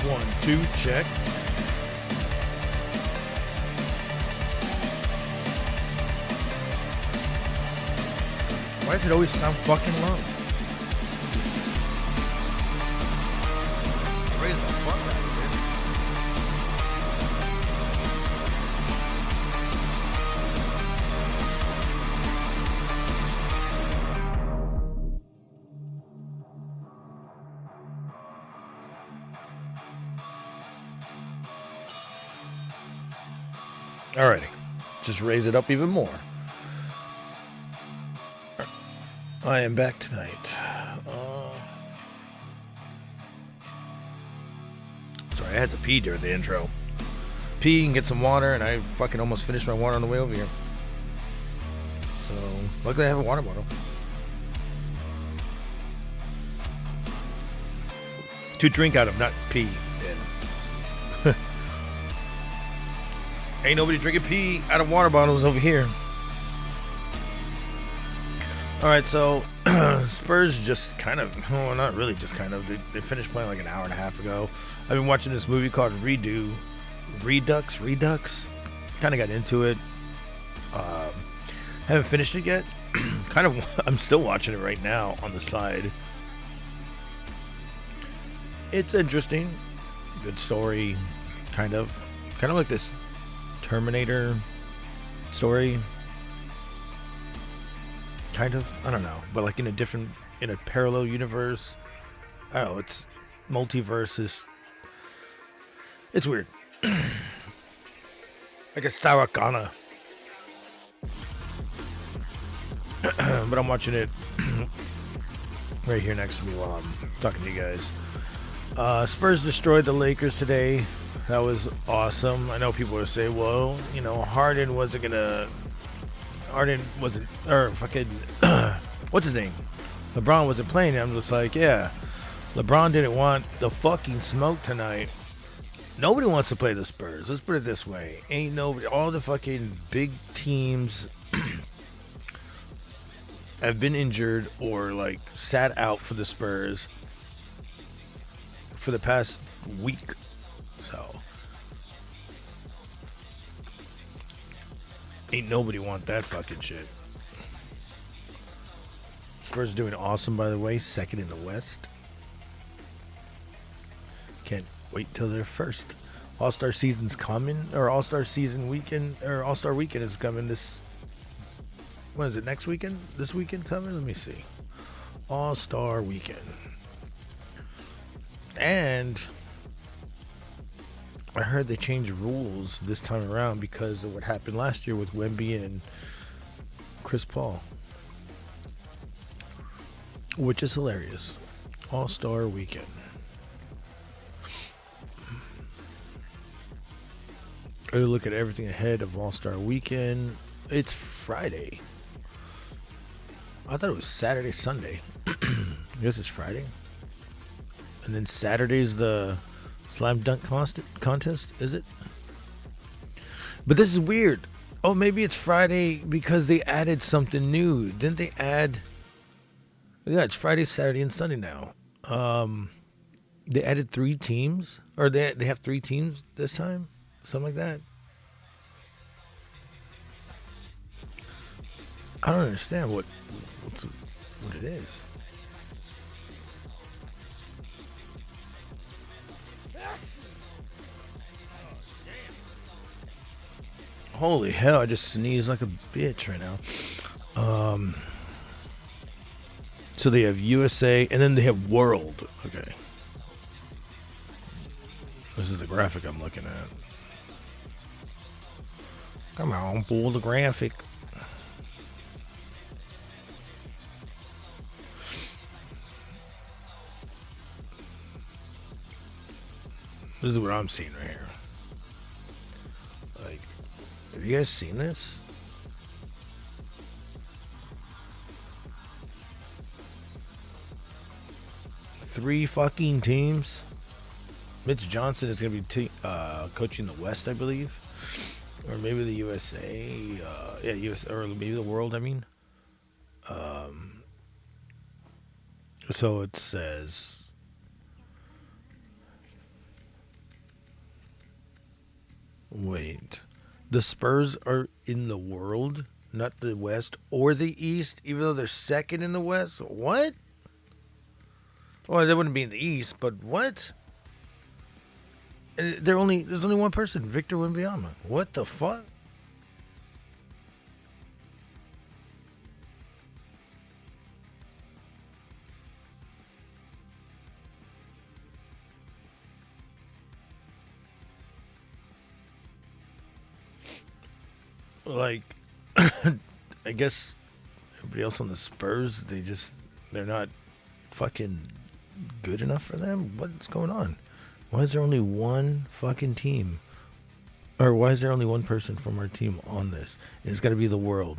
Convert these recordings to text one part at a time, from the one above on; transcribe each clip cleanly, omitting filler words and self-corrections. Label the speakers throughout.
Speaker 1: 1, 2, check. Why does it always sound fucking low? Raise the fuck out of it. Alrighty, just raise it up even more. I am back tonight. Sorry, I had to pee during the intro. Pee and get some water, and I fucking almost finished my water on the way over here. So, luckily I have a water bottle. To drink out of, not pee in. Ain't nobody drinking pee out of water bottles over here. Alright, so Spurs just kind of, well, not really just kind of, they finished playing like an hour and a half ago. I've been watching this movie called Redux. Kind of got into it. Haven't finished it yet. I'm still watching it right now on the side. It's interesting. Good story. Kind of like this Terminator story. Kind of, I don't know, but like in a parallel universe. I don't know, it's multiverses. It's weird. Like a Sarakana. But I'm watching it right here next to me while I'm talking to you guys. Spurs destroyed the Lakers today. That was awesome. I know people are saying, well, you know, Harden wasn't, or fucking, what's his name? LeBron wasn't playing. I'm just like, yeah, LeBron didn't want the fucking smoke tonight. Nobody wants to play the Spurs. Let's put it this way. Ain't nobody, all the fucking big teams have been injured or like sat out for the Spurs for the past week. So ain't nobody want that fucking shit. Spurs doing awesome, by the way. Second in the West. Can't wait till they're first. All-Star season's coming, or All-Star season weekend, or All-Star weekend is coming this, when is it, next weekend? This weekend coming? Let me see. All-Star weekend. And I heard they changed rules this time around because of what happened last year with Wemby and Chris Paul, which is hilarious. All-Star Weekend. I look at everything ahead of All-Star Weekend. It's Friday. I thought it was Saturday, Sunday. I guess it's Friday. And then Saturday's the slam dunk contest, is it? But this is weird. Oh, maybe it's Friday because they added something new. Didn't they add... Yeah, it's Friday, Saturday, and Sunday now. They added 3 teams? Or they have 3 teams this time? Something like that. I don't understand what it is. Holy hell, I just sneezed like a bitch right now. So they have USA, and then they have World. Okay. This is the graphic I'm looking at. Come on, pull the graphic. This is what I'm seeing right here. Like, have you guys seen this? Three fucking teams. Mitch Johnson is going to be coaching the West, I believe. Or maybe the USA. Yeah, US, or maybe the World, I mean. So it says... Wait. The Spurs are in the World, not the West or the East, even though they're second in the West? What? Well, they wouldn't be in the East, but what? There's only one person, Victor Wembanyama. What the fuck? Like, I guess everybody else on the Spurs, they're not fucking good enough for them? What's going on? Why is there only one fucking team? Or why is there only one person from our team on this? And it's got to be the World.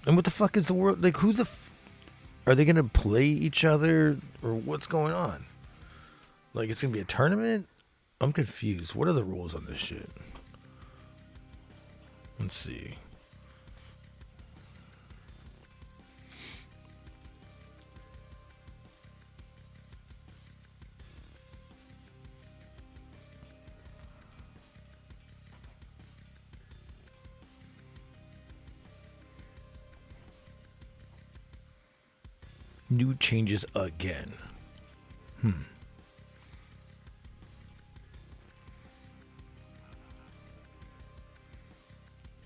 Speaker 1: And what the fuck is the World? Like, who the... Are they going to play each other? Or what's going on? Like, it's going to be a tournament? I'm confused. What are the rules on this shit? Let's see. New changes again.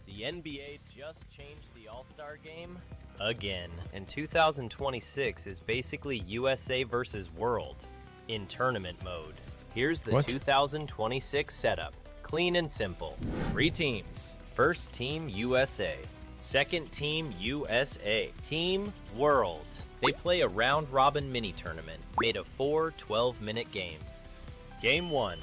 Speaker 2: The NBA just changed the All-Star game again, and 2026 is basically USA versus World in tournament mode. Here's the 2026 setup. Clean and simple. 3 teams. First team USA. Second team USA. Team World. They play a round-robin mini-tournament made of 4 12-minute games. Game 1.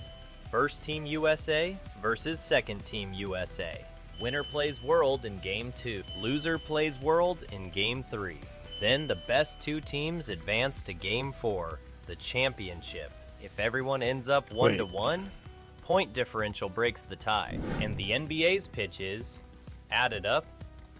Speaker 2: First team USA versus second team USA. Winner plays World in Game 2. Loser plays World in Game 3. Then the best 2 teams advance to Game 4, the championship. If everyone ends up 1-1, point differential breaks the tie. And the NBA's pitch is, add it up,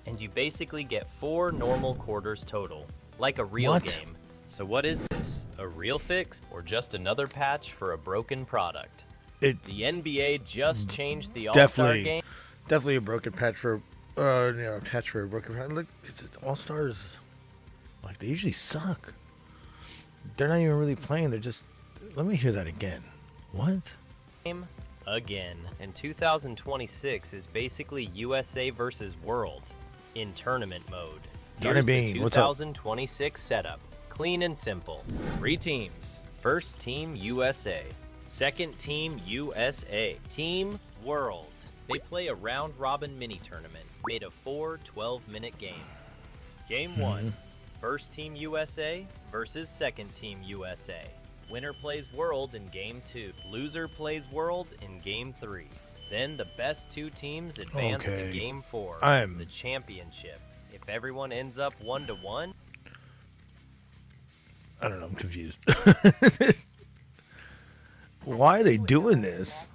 Speaker 2: and you basically get 4 normal quarters total, like a real game. So what is this? A real fix or just another patch for a broken product? The NBA just changed the All-Star game.
Speaker 1: Definitely a broken patch for a patch for a broken patch. Look, All-Stars, like, they usually suck. They're not even really playing. They're just... Let me hear that again. What?
Speaker 2: Again. And 2026 is basically USA versus World in tournament mode. Here's the 2026 setup. Clean and simple. 3 teams. First Team USA. Second Team USA. Team World. They play a round-robin mini-tournament made of 4 12-minute games. Game 1. First Team USA versus Second Team USA. Winner plays World in Game 2. Loser plays World in Game 3. Then the best 2 teams advance to Game 4, the championship. If everyone ends up 1-1...
Speaker 1: I don't know, I'm confused. Why are they doing this?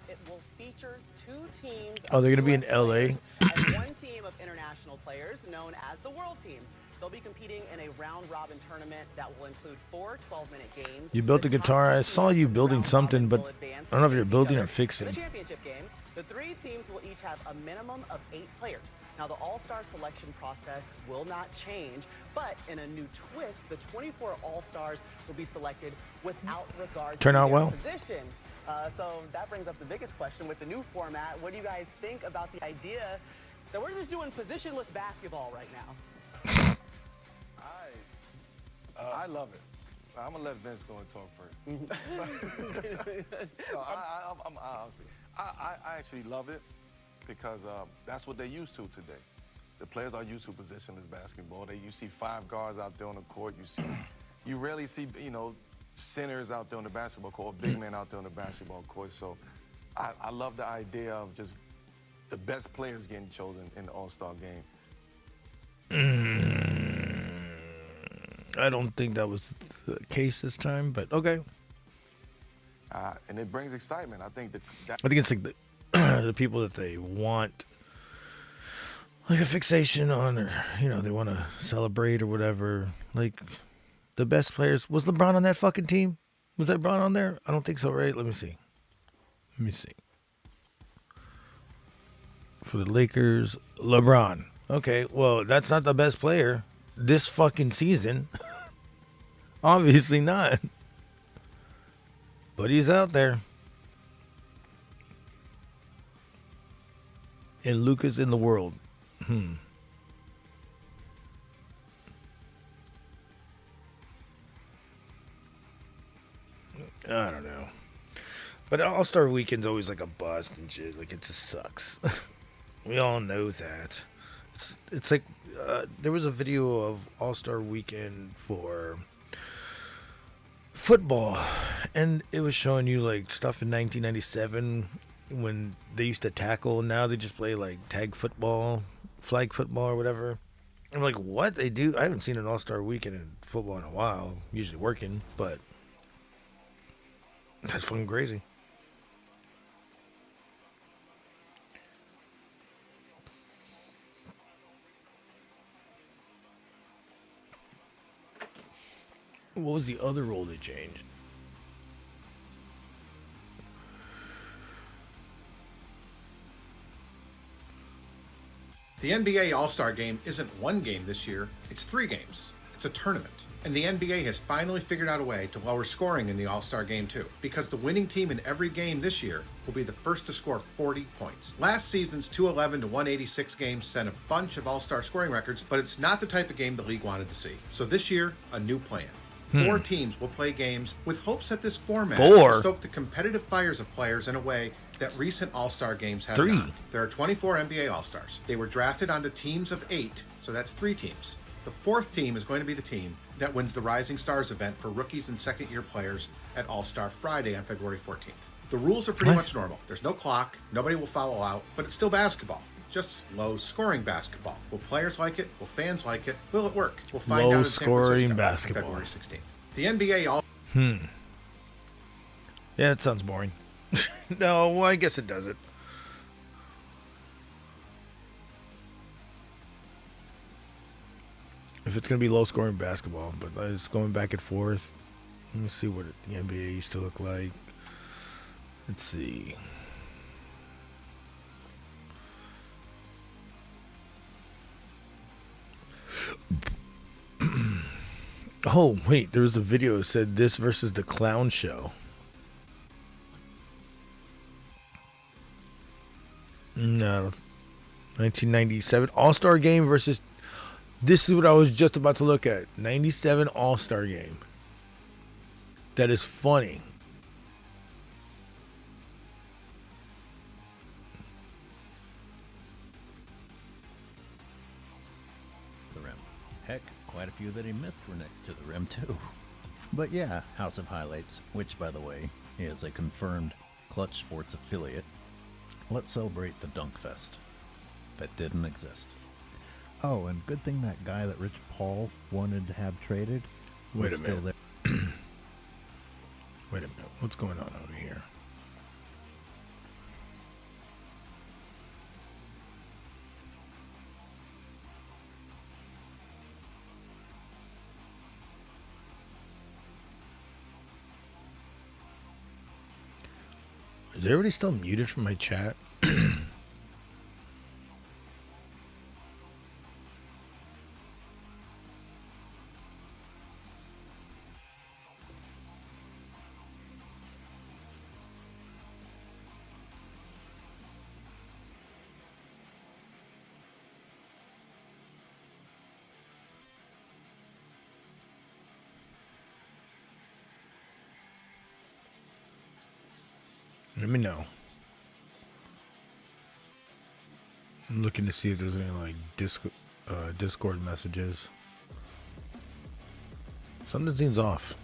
Speaker 3: It will feature 2 teams.
Speaker 1: Oh, they're going to be in LA?
Speaker 3: And 1 team of international players known as the World Team. They'll be competing in a round-robin tournament that will include 4 12-minute games.
Speaker 1: You built a guitar. I saw you building something, but I don't know if you're building or fixing.
Speaker 3: The championship game, the 3 teams will each have a minimum of 8 players. Now, the All-Star selection process will not change, but in a new twist, the 24 All-Stars will be selected without regard to their position. So that brings up the biggest question with the new format. What do you guys think about the idea that we're just doing positionless basketball right now?
Speaker 4: I love it. I'm gonna let Vince go and talk first. I actually love it because that's what they're used to today. The players are used to positionless basketball. You see 5 guards out there on the court. You rarely see, centers out there on the basketball court, big men out there on the basketball court. So I love the idea of just the best players getting chosen in the All-Star game.
Speaker 1: I don't think that was the case this time, but okay.
Speaker 4: And it brings excitement. I think
Speaker 1: it's like the people that they want, like a fixation on, or they want to celebrate or whatever. Like the best players. Was LeBron on that fucking team? Was that LeBron on there? I don't think so, right? Let me see. For the Lakers, LeBron. Okay, well, that's not the best player this fucking season. Obviously not. But he's out there. And Luka's in the world. I don't know. But All-Star Weekend's always like a bust and shit. Like, it just sucks. We all know that. It's like there was a video of All-Star Weekend for football, and it was showing you like stuff in 1997 when they used to tackle, and now they just play like tag football, flag football, or whatever. I'm like, what they do? I haven't seen an All-Star Weekend in football in a while. I'm usually working, but that's fucking crazy. What was the other rule they changed?
Speaker 5: The NBA All-Star Game isn't one game this year, it's 3 games. It's a tournament. And the NBA has finally figured out a way to lower scoring in the All-Star Game too, because the winning team in every game this year will be the first to score 40 points. Last season's 211 to 186 games set a bunch of All-Star scoring records, but it's not the type of game the league wanted to see. So this year, a new plan. 4 teams will play games with hopes that this format will stoke the competitive fires of players in a way that recent All-Star games have not. There are 24 NBA All-Stars. They were drafted onto teams of 8, so that's 3 teams. The 4th team is going to be the team that wins the Rising Stars event for rookies and second-year players at All-Star Friday on February 14th. The rules are pretty much normal. There's no clock, nobody will foul out, but it's still basketball. Just low-scoring basketball. Will players like it? Will fans like it? Will it work? We'll find out in San Francisco
Speaker 1: basketball.
Speaker 5: on February 16th. The NBA all...
Speaker 1: Yeah, that sounds boring. No, well, I guess it doesn't. If it's going to be low-scoring basketball, but it's going back and forth. Let me see what the NBA used to look like. Let's see. Oh, wait, there was a video that said this versus the clown show. No. 1997 All-Star Game versus... This is what I was just about to look at. 97 All-Star Game. That is funny.
Speaker 6: The rim. Heck, quite a few that he missed were next to the rim, too. But yeah, House of Highlights, which, by the way, is a confirmed Clutch Sports affiliate. Let's celebrate the Dunk Fest that didn't exist. Oh, and good thing that guy that Rich Paul wanted to have traded was still there.
Speaker 1: Wait a minute. What's going on over here? Is everybody still muted from my chat? Let me know. I'm looking to see if there's any like Discord messages. Something seems off.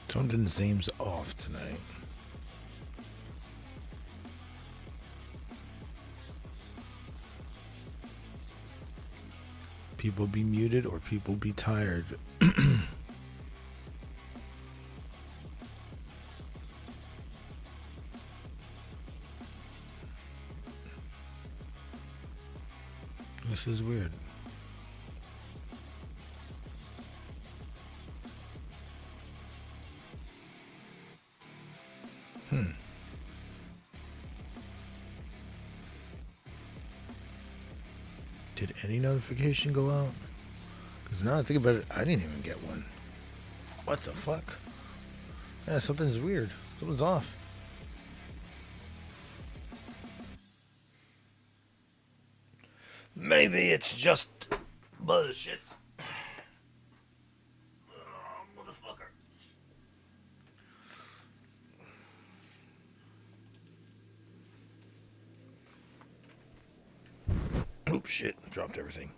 Speaker 1: Something seems off tonight. People be muted or people be tired. This is weird. Did any notification go out? Because now I think about it, I didn't even get one. What the fuck? Yeah, something's weird. Something's off. Maybe it's just bullshit. Oh, motherfucker. Oops, shit. Dropped everything.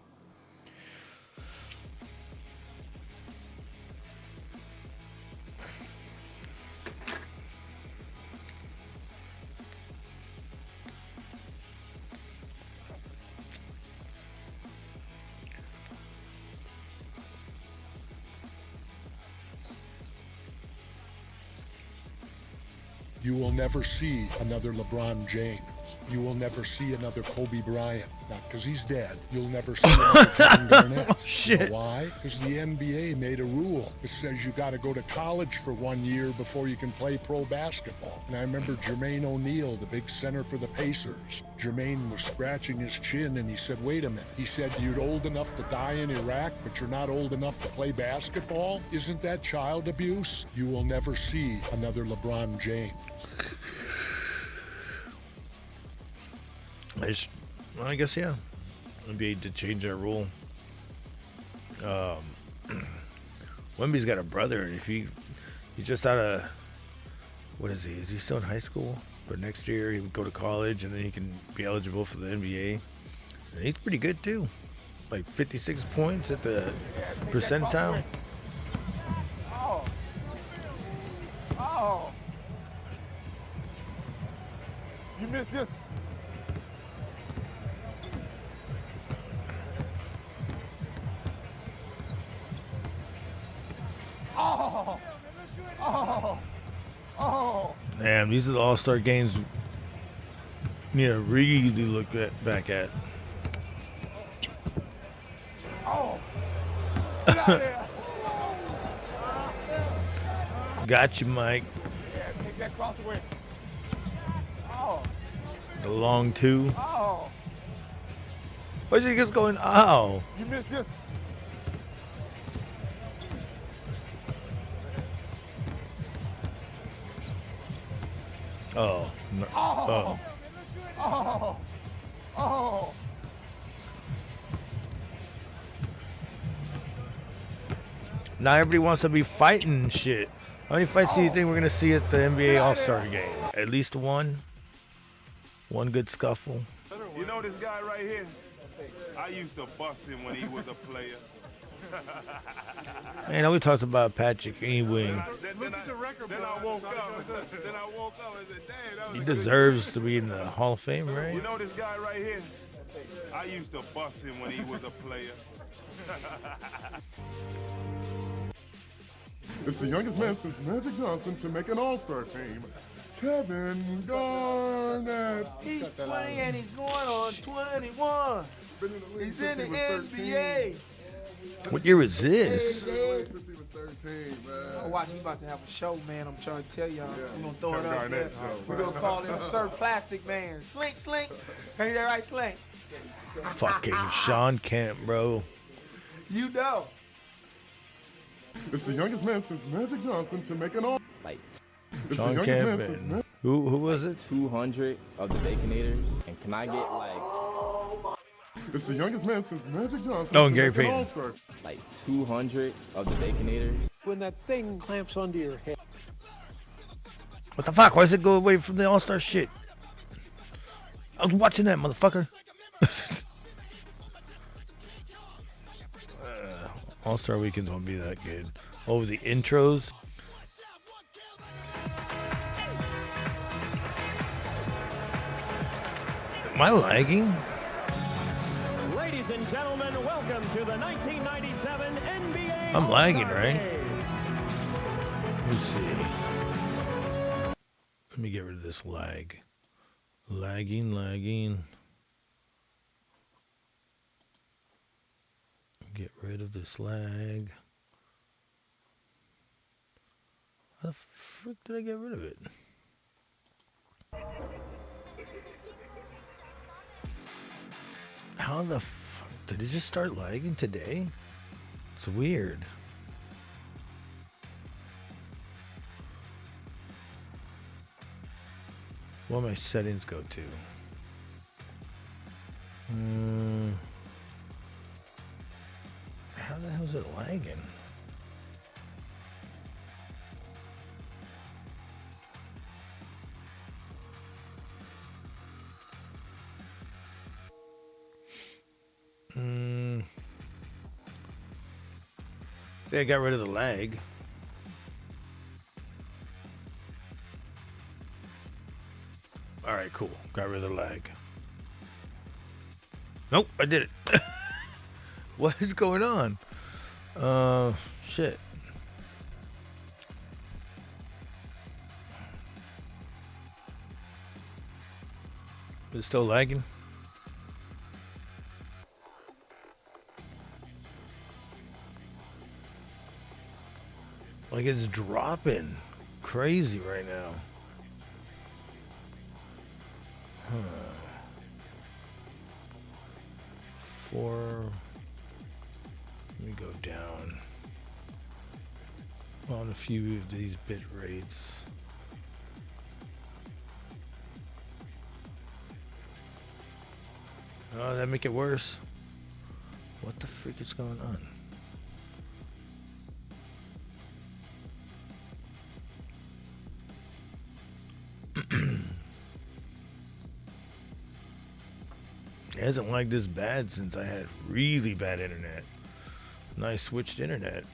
Speaker 7: You will never see another LeBron James. You will never see another Kobe Bryant. Not because he's dead. You'll never see another Kevin Garnett.
Speaker 1: Oh, shit.
Speaker 7: You know why? Because the NBA made a rule. It says you got to go to college for 1 year before you can play pro basketball. And I remember Jermaine O'Neal, the big center for the Pacers. Jermaine was scratching his chin and he said, wait a minute. He said, you're old enough to die in Iraq, but you're not old enough to play basketball? Isn't that child abuse? You will never see another LeBron James.
Speaker 1: I guess, yeah. NBA did change that rule. Wemby's got a brother, and if he's just out of, what is he? Is he still in high school? But next year he would go to college, and then he can be eligible for the NBA. And he's pretty good too, like 56 points at the percentile.
Speaker 8: Oh! You missed this. Oh! Oh! Oh!
Speaker 1: Damn, these are the All-Star games we need to really look back at.
Speaker 8: Oh! Get out of there!
Speaker 1: Got you, Mike.
Speaker 8: Yeah, take that cross away.
Speaker 1: A long two.
Speaker 8: Oh,
Speaker 1: Why'd you just going, ow?
Speaker 8: you missed this.
Speaker 1: Oh. No.
Speaker 8: Oh. Oh. Oh.
Speaker 1: Now everybody wants to be fighting and shit. How many fights do you think we're going to see at the NBA All-Star game? At least one? One good scuffle?
Speaker 9: You know this guy right here? I used to bust him when he was a player.
Speaker 1: Man, nobody talks about Patrick Ewing.
Speaker 9: Then I woke up. Then I woke up and said, damn, that was
Speaker 1: He
Speaker 9: a good
Speaker 1: deserves to be in the Hall of Fame,
Speaker 9: game.
Speaker 1: right?
Speaker 9: You know this guy right here? I used to bust him when he was a player.
Speaker 10: It's the youngest man since Magic Johnson to make an All-Star team, Kevin Garnett.
Speaker 11: He's 20 and he's going on 21. He's in the NBA.
Speaker 1: What year was this?
Speaker 10: Since he was 13, man.
Speaker 11: Oh, watch, he's about to have a show, man. I'm trying to tell y'all. We're going to throw it
Speaker 10: Kevin
Speaker 11: up there.
Speaker 10: Garnett show.
Speaker 11: We're going to call him Sir Plastic Man. Slink, slink. Ain't that right, Slink?
Speaker 1: Fucking Sean Kemp, bro.
Speaker 11: You know.
Speaker 10: It's the youngest man since Magic Johnson to make an All.
Speaker 12: Like
Speaker 10: It's the
Speaker 1: Sean
Speaker 10: youngest
Speaker 1: Kemp
Speaker 10: man since
Speaker 1: and
Speaker 10: Magic.
Speaker 1: who was it?
Speaker 12: 200 of the Baconators, and can I get like
Speaker 10: It's the youngest man since Magic Johnson
Speaker 1: Oh,
Speaker 10: to
Speaker 1: Gary
Speaker 10: make an
Speaker 1: Payton.
Speaker 10: All-Star.
Speaker 12: like 200 of the Baconators?
Speaker 11: When that thing clamps onto your head.
Speaker 1: What the fuck? Why does it go away from the All-Star shit? I was watching that, motherfucker. All-Star weekends won't be that good. Oh, the intros? Am I lagging?
Speaker 13: Ladies and gentlemen, welcome to the 1997 NBA.
Speaker 1: I'm lagging,
Speaker 13: All-Star
Speaker 1: right?
Speaker 13: Game.
Speaker 1: Let me see. Let me get rid of this lag. Lagging. Get rid of this lag. How the frick did I get rid of it? How the fuck did it just start lagging today? It's weird. What my settings go to? How the hell is it lagging? I think I got rid of the lag. All right, cool. Got rid of the lag. Nope, I did it. What is going on? Shit. Is it still lagging? Like it's dropping crazy right now. Let me go down on a few of these bit rates. Oh, that make it worse? What the freak is going on? It hasn't lagged this bad since I had really bad internet. And I switched internet,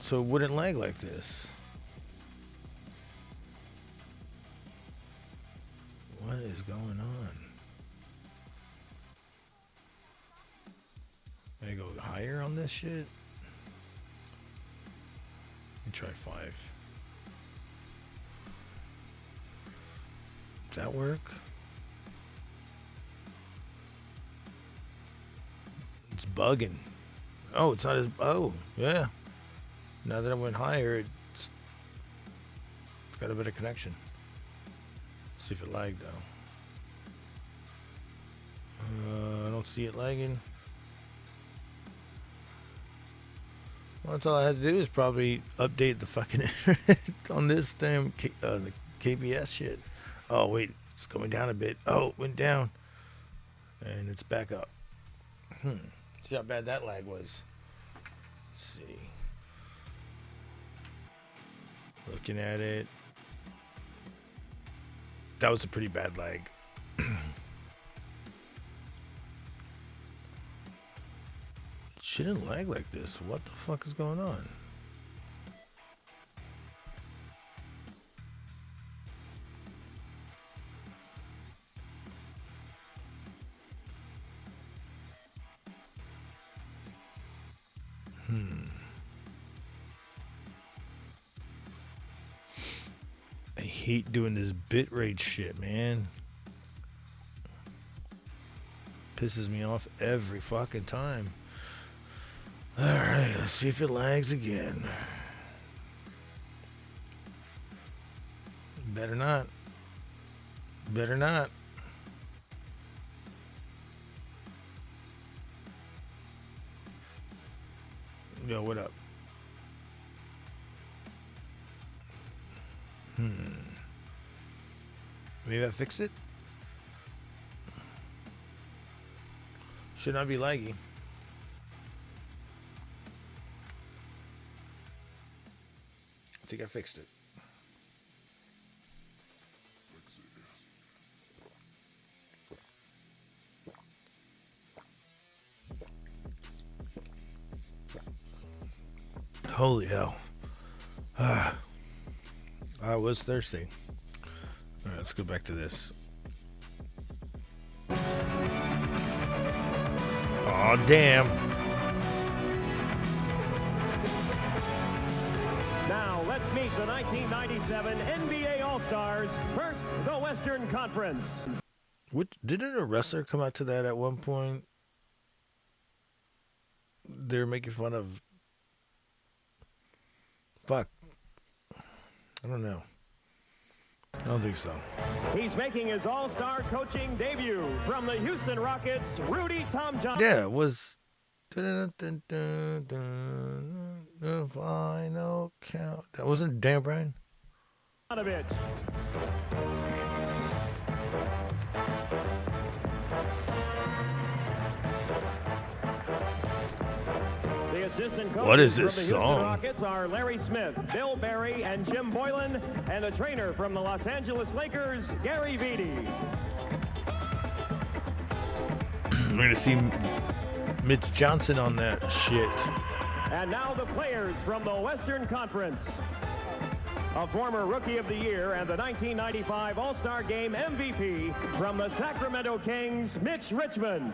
Speaker 1: so it wouldn't lag like this. What is going on? Can I go higher on this shit? Let me try 5. Does that work? It's bugging. Oh, it's not as... Oh, yeah. Now that I went higher, it's got a better connection. See if it lagged, though. I don't see it lagging. Well, that's all I had to do is probably update the fucking internet on this damn the KBS shit. Oh, wait. It's going down a bit. Oh, it went down. And it's back up. See how bad that lag was. Let's see. Looking at it. That was a pretty bad lag. Shouldn't lag like this. What the fuck is going on? I hate doing this bitrate shit, man. Pisses me off every fucking time. Alright, let's see if it lags again. Better not. Better not. Yo, what up? Maybe I fixed it? Should not be laggy. I think I fixed it. Holy hell. I was thirsty. Alright, let's go back to this. Aw, damn.
Speaker 13: Now, let's meet the 1997 NBA All-Stars. First, the Western Conference.
Speaker 1: Didn't a wrestler come out to that at one point? They were making fun of... Fuck. I don't know. I don't think so.
Speaker 13: He's making his all-star coaching debut from the Houston Rockets, Rudy Tom Johnson.
Speaker 1: Yeah, it was... The final count. That wasn't Dan Bryan?
Speaker 13: The assistant coaches
Speaker 1: what is
Speaker 13: from
Speaker 1: this
Speaker 13: the Houston
Speaker 1: song?
Speaker 13: Rockets are Larry Smith, Bill Barry, and Jim Boylan, and the trainer from the Los Angeles Lakers, Gary Vitti.
Speaker 1: We're going to see Mitch Johnson on that shit.
Speaker 13: And now the players from the Western Conference. A former Rookie of the Year and the 1995 All-Star Game MVP from the Sacramento Kings, Mitch Richmond.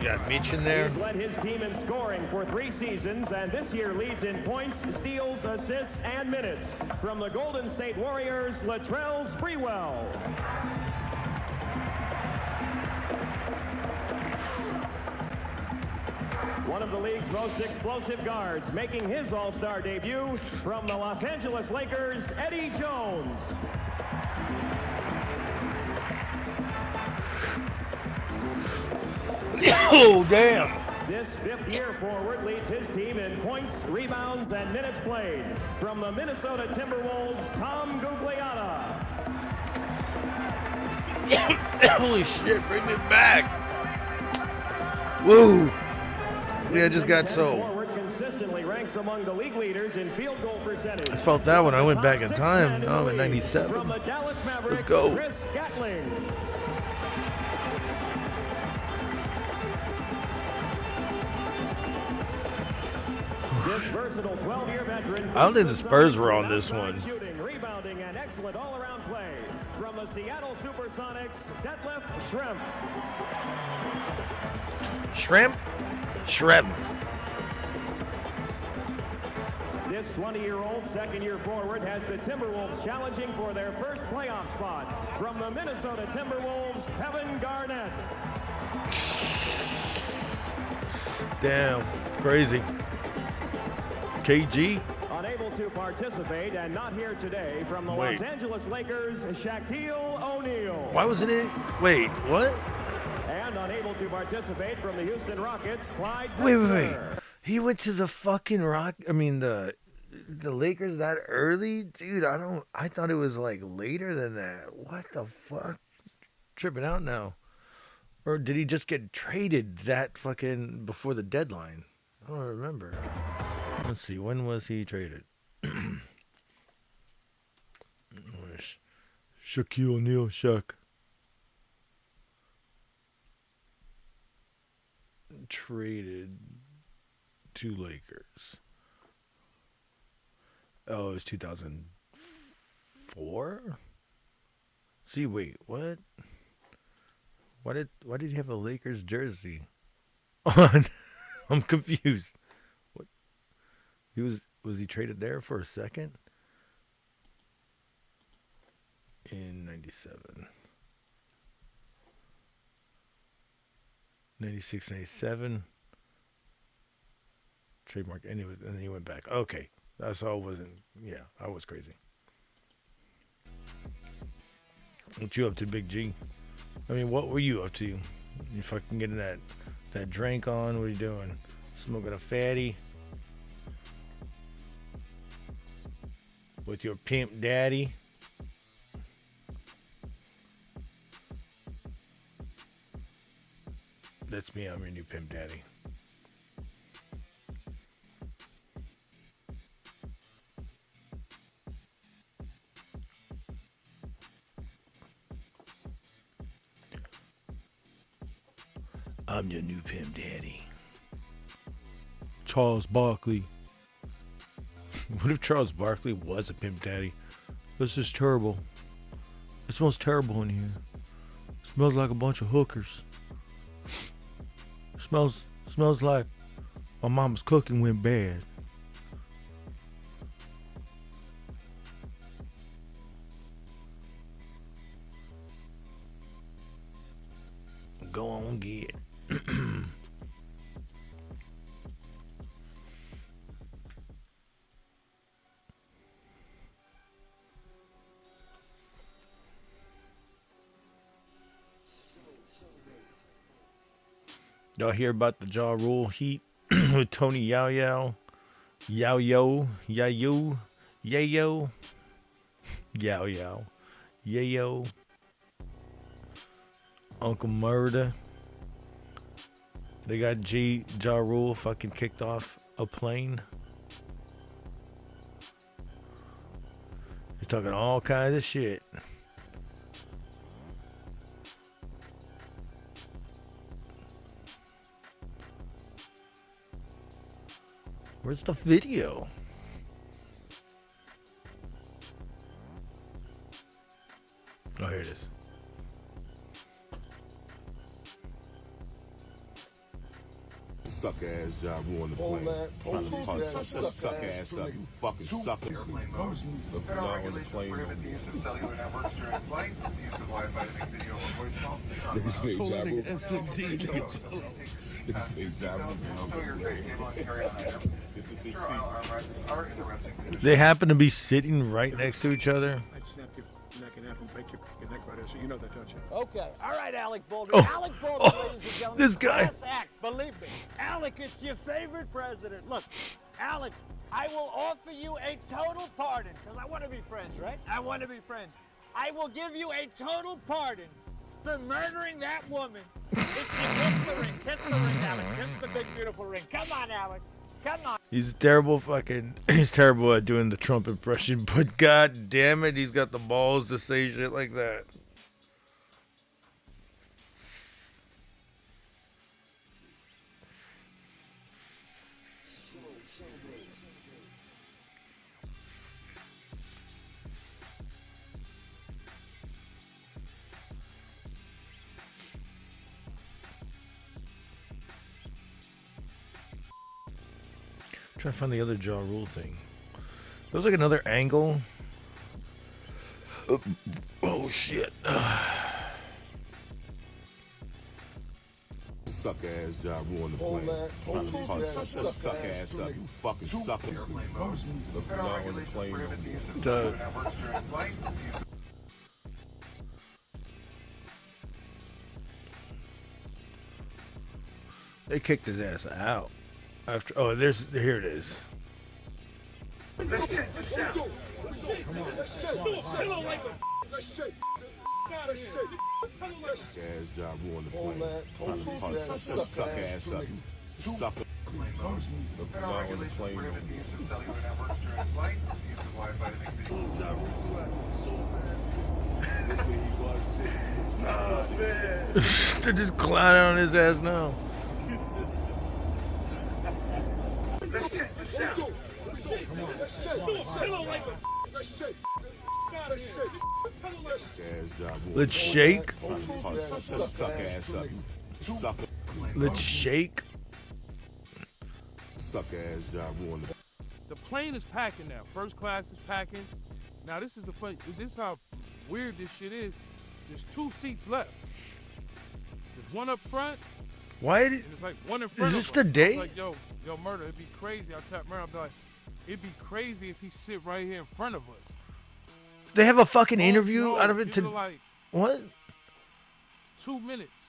Speaker 1: Got Mitch in there.
Speaker 13: He's led his team in scoring for 3 seasons, and this year leads in points, steals, assists, and minutes. From the Golden State Warriors, Latrell Sprewell. One of the league's most explosive guards, making his All-Star debut from the Los Angeles Lakers, Eddie Jones.
Speaker 1: Oh, damn.
Speaker 13: This fifth-year forward leads his team in points, rebounds, and minutes played. From the Minnesota Timberwolves, Tom Gugliotta.
Speaker 1: Holy shit, bring it back. Woo. Yeah, I just got so...
Speaker 13: Forward consistently ranks among the league leaders in field goal percentage.
Speaker 1: I felt that when I went back in time. Oh, in 97.
Speaker 13: From the Dallas Mavericks,
Speaker 1: let's go.
Speaker 13: Chris Gatling. This versatile 12-year veteran.
Speaker 1: I don't think the Spurs were on this one.
Speaker 13: Shooting, rebounding, and excellent all-around play. From the Seattle Supersonics, Detlef Schrempf.
Speaker 1: Schrempf.
Speaker 13: This 20-year-old second-year forward has the Timberwolves challenging for their first playoff spot. From the Minnesota Timberwolves, Kevin Garnett.
Speaker 1: Damn, crazy. KG.
Speaker 13: Unable to participate and not here today from the
Speaker 1: Wait.
Speaker 13: Los Angeles Lakers, Shaquille O'Neal.
Speaker 1: Why wasn't it? Wait, what?
Speaker 13: And unable to participate from the Houston Rockets, Clyde
Speaker 1: Wait.
Speaker 13: Drexler.
Speaker 1: He went to the fucking the Lakers that early? Dude, I thought it was like later than that. What the fuck? Tripping out now. Or did he just get traded that fucking before the deadline? I don't remember. Let's see, when was he traded? Shaquille O'Neal, Shaq. Traded to Lakers. Oh, it was 2004? See, wait, what? Why did he have a Lakers jersey on? I'm confused. What? Was he traded there for a second? In 97. 96, 97. Trademark. And then he went back. Okay. That's all. I was crazy. What you up to, Big G? I mean, what were you up to? You fucking getting that drink on? What are you doing? Smoking a fatty? With your pimp daddy? That's me. I'm your new pimp daddy. I'm your new pimp daddy. Charles Barkley. What if Charles Barkley was a pimp daddy? This is terrible. It smells terrible in here. It smells like a bunch of hookers. It smells like my mama's cooking went bad. Go on, get. Y'all hear about the Ja Rule heat with Tony Yayo, Uncle Murder. They got Ja Rule fucking kicked off a plane. He's talking all kinds of shit. Where's the video? Oh, here it is.
Speaker 9: Suck ass job on the plane. Trying to punch suck ass up. You fucking sucker. Airplane mode. On the plane. This is SMD.
Speaker 1: They happen to be sitting right next to each other.
Speaker 7: I'd snap your neck in half and break your neck right there, so you know that, don't you?
Speaker 8: Okay. All right, Alec Baldwin.
Speaker 1: Oh.
Speaker 8: Alec Baldwin,
Speaker 1: Oh.
Speaker 8: ladies and gentlemen.
Speaker 1: This guy.
Speaker 8: Class act, believe me. Alec, it's your favorite president. Look, Alec, I will offer you a total pardon, because I want to be friends, right? I want to be friends. I will give you a total pardon for murdering that woman. Kiss the ring. Kiss the ring, Alec. Kiss the big, beautiful ring. Come on, Alec. Come on.
Speaker 1: He's terrible at doing the Trump impression, but god damn it, he's got the balls to say shit like that. Trying to find the other Ja Rule thing. There was like another angle.
Speaker 9: Suck suck ass job ruin the plane. Trying to punch suck ass up. You fucking sucker. Look down on the plane.
Speaker 1: They kicked his ass out. After here it is.
Speaker 9: Let's get this out. Come on. Let's shake. Ass job ruin the plane. Trying to punch suck ass up. You sucker. Look down on the plane. This way he was sitting. Oh man.
Speaker 1: They're just clowning on his ass now.
Speaker 9: Let's get this out. Come on. Let's shake.
Speaker 1: Let's shake.
Speaker 9: Suck ass up. Sucker.
Speaker 1: Let's shake.
Speaker 9: Suck ass job ruin
Speaker 14: the plane is packing now. First class is packing. Now this is how weird this shit is. There's 2 seats left. There's one up front.
Speaker 1: Why?
Speaker 14: It's like one in front.
Speaker 1: Is this
Speaker 14: of
Speaker 1: the
Speaker 14: us.
Speaker 1: day?
Speaker 14: Like, yo, Murder, it'd be crazy. I'll tap Murder. I'll be like, it'd be crazy if he sit right here in front of us.
Speaker 1: They have a fucking interview out of it
Speaker 14: to like
Speaker 1: what?
Speaker 14: 2 minutes.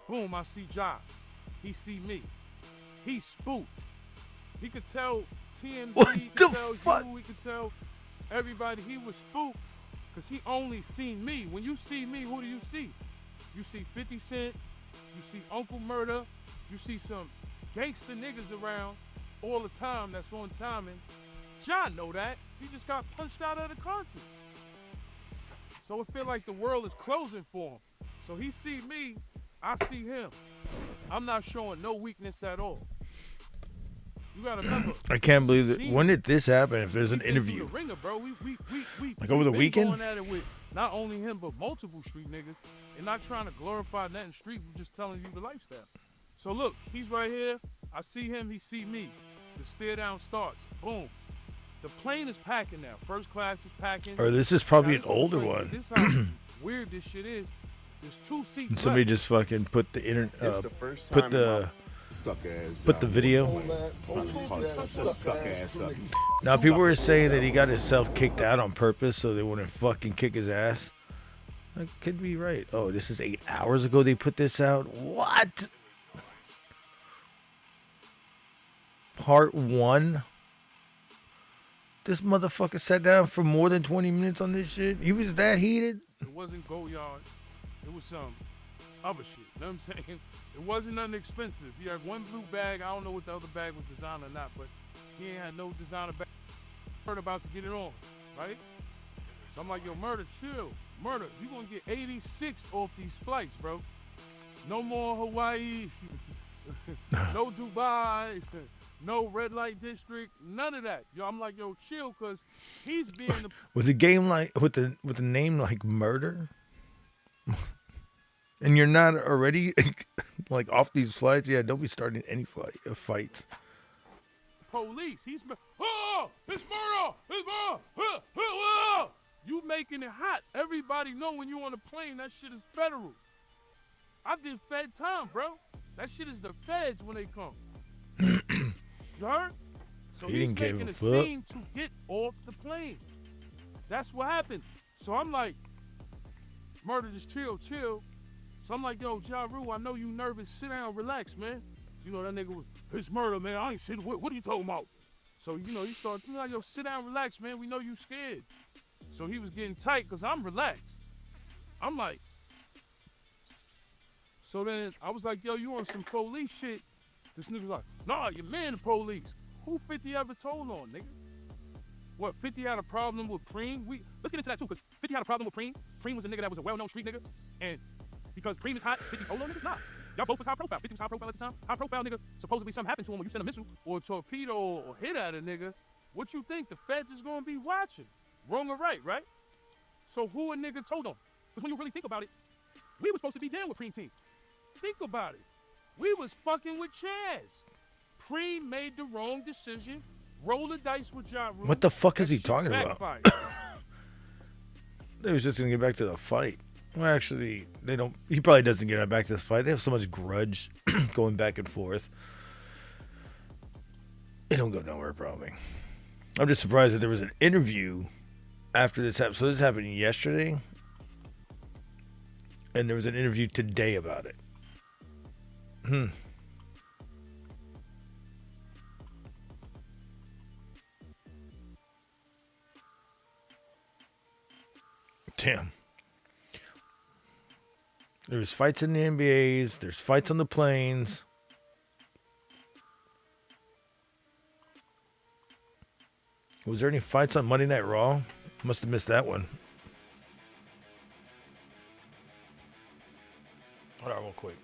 Speaker 14: Boom, I see Josh. He see me. He spooked. He could tell TMZ,
Speaker 1: what
Speaker 14: he
Speaker 1: the
Speaker 14: could tell
Speaker 1: fuck?
Speaker 14: you, he could tell everybody he was spooked because he only seen me. When you see me, who do you see? You see 50 Cent, you see Uncle Murder, you see some gangster niggas around all the time that's on timing. John know that. He just got punched out of the concert. So it feel like the world is closing for him. So he see me, I see him. I'm not showing no weakness at all. You gotta remember.
Speaker 1: I can't believe it. When did this happen? If there's an interview,
Speaker 14: the ringer, bro. We
Speaker 1: like over the weekend.
Speaker 14: Going at it with not only him but multiple street niggas, and not trying to glorify nothing street. We're just telling you the lifestyle. So look, he's right here. I see him. He see me. The stare down starts. Boom. The plane is packing now. First class is packing.
Speaker 1: Or this is probably
Speaker 14: now,
Speaker 1: an older one.
Speaker 14: This how weird this shit is. There's 2 seats.
Speaker 1: Somebody
Speaker 14: left.
Speaker 1: just fucking put the internet.
Speaker 9: The first time
Speaker 1: put the video. Now people were saying that he got himself kicked out on purpose so they wouldn't fucking kick his ass. That could be right. Oh, this is 8 hours ago they put this out. What? Part 1. This motherfucker sat down for more than 20 minutes on this shit. He was that heated.
Speaker 14: It wasn't Goyard. It was some other shit. You know what I'm saying? It wasn't nothing expensive. He had one blue bag. I don't know what the other bag was designed or not, but he ain't had no designer bag. Murder about to get it on, right? So I'm like, yo, Murder, chill. Murder, you gonna get 86 off these flights, bro. No more Hawaii. No Dubai. No red light district. None of that. Yo, I'm like, yo, chill, cause he's being the
Speaker 1: with the game like with the name like Murder. And you're not already like off these flights. Yeah, don't be starting any fights.
Speaker 14: Police. It's murder. It's murder. You making it hot. Everybody know when you on a plane, that shit is federal. I did Fed time, bro. That shit is the feds when they come. You heard? So
Speaker 1: He
Speaker 14: he's
Speaker 1: didn't give
Speaker 14: making
Speaker 1: a
Speaker 14: a
Speaker 1: fuck.
Speaker 14: scene to get off the plane. That's what happened. So I'm like, Murder, just chill. So I'm like, yo, Ja Rule, I know you nervous. Sit down, relax, man. You know, that nigga was, it's murder, man. I ain't shit. What are you talking about? So, you know, he started, like, yo, sit down, relax, man. We know you scared. So he was getting tight because I'm relaxed. I'm like, so then I was like, yo, you on some police shit? This nigga's like, nah, your man the police. Who 50 ever told on, nigga? What, 50 had a problem with Preem? Let's get into that too, because 50 had a problem with Preem. Preem was a nigga that was a well-known street nigga. And because Preem is hot, 50 told on niggas? Nah. Y'all both was high profile. 50 was high profile at the time. High profile nigga, supposedly something happened to him when you send a missile or a torpedo or hit at a nigga. What you think? The feds is gonna be watching. Wrong or right? So who a nigga told on? Because when you really think about it, we was supposed to be down with Preem team. Think about it. We was fucking with Chaz. Preem made the wrong decision. Roll the dice with Ja Rule.
Speaker 1: What the fuck is he
Speaker 14: That shit
Speaker 1: talking about?
Speaker 14: backfired.
Speaker 1: They was just gonna get back to the fight. Well, actually, they don't. He probably doesn't get back to this fight. They have so much grudge going back and forth. It don't go nowhere, probably. I'm just surprised that there was an interview after this happened. So this happened yesterday, and there was an interview today about it. Damn. There's fights in the NBAs. There's fights on the planes. Was there any fights on Monday Night Raw? Must have missed that one. Hold on real quick.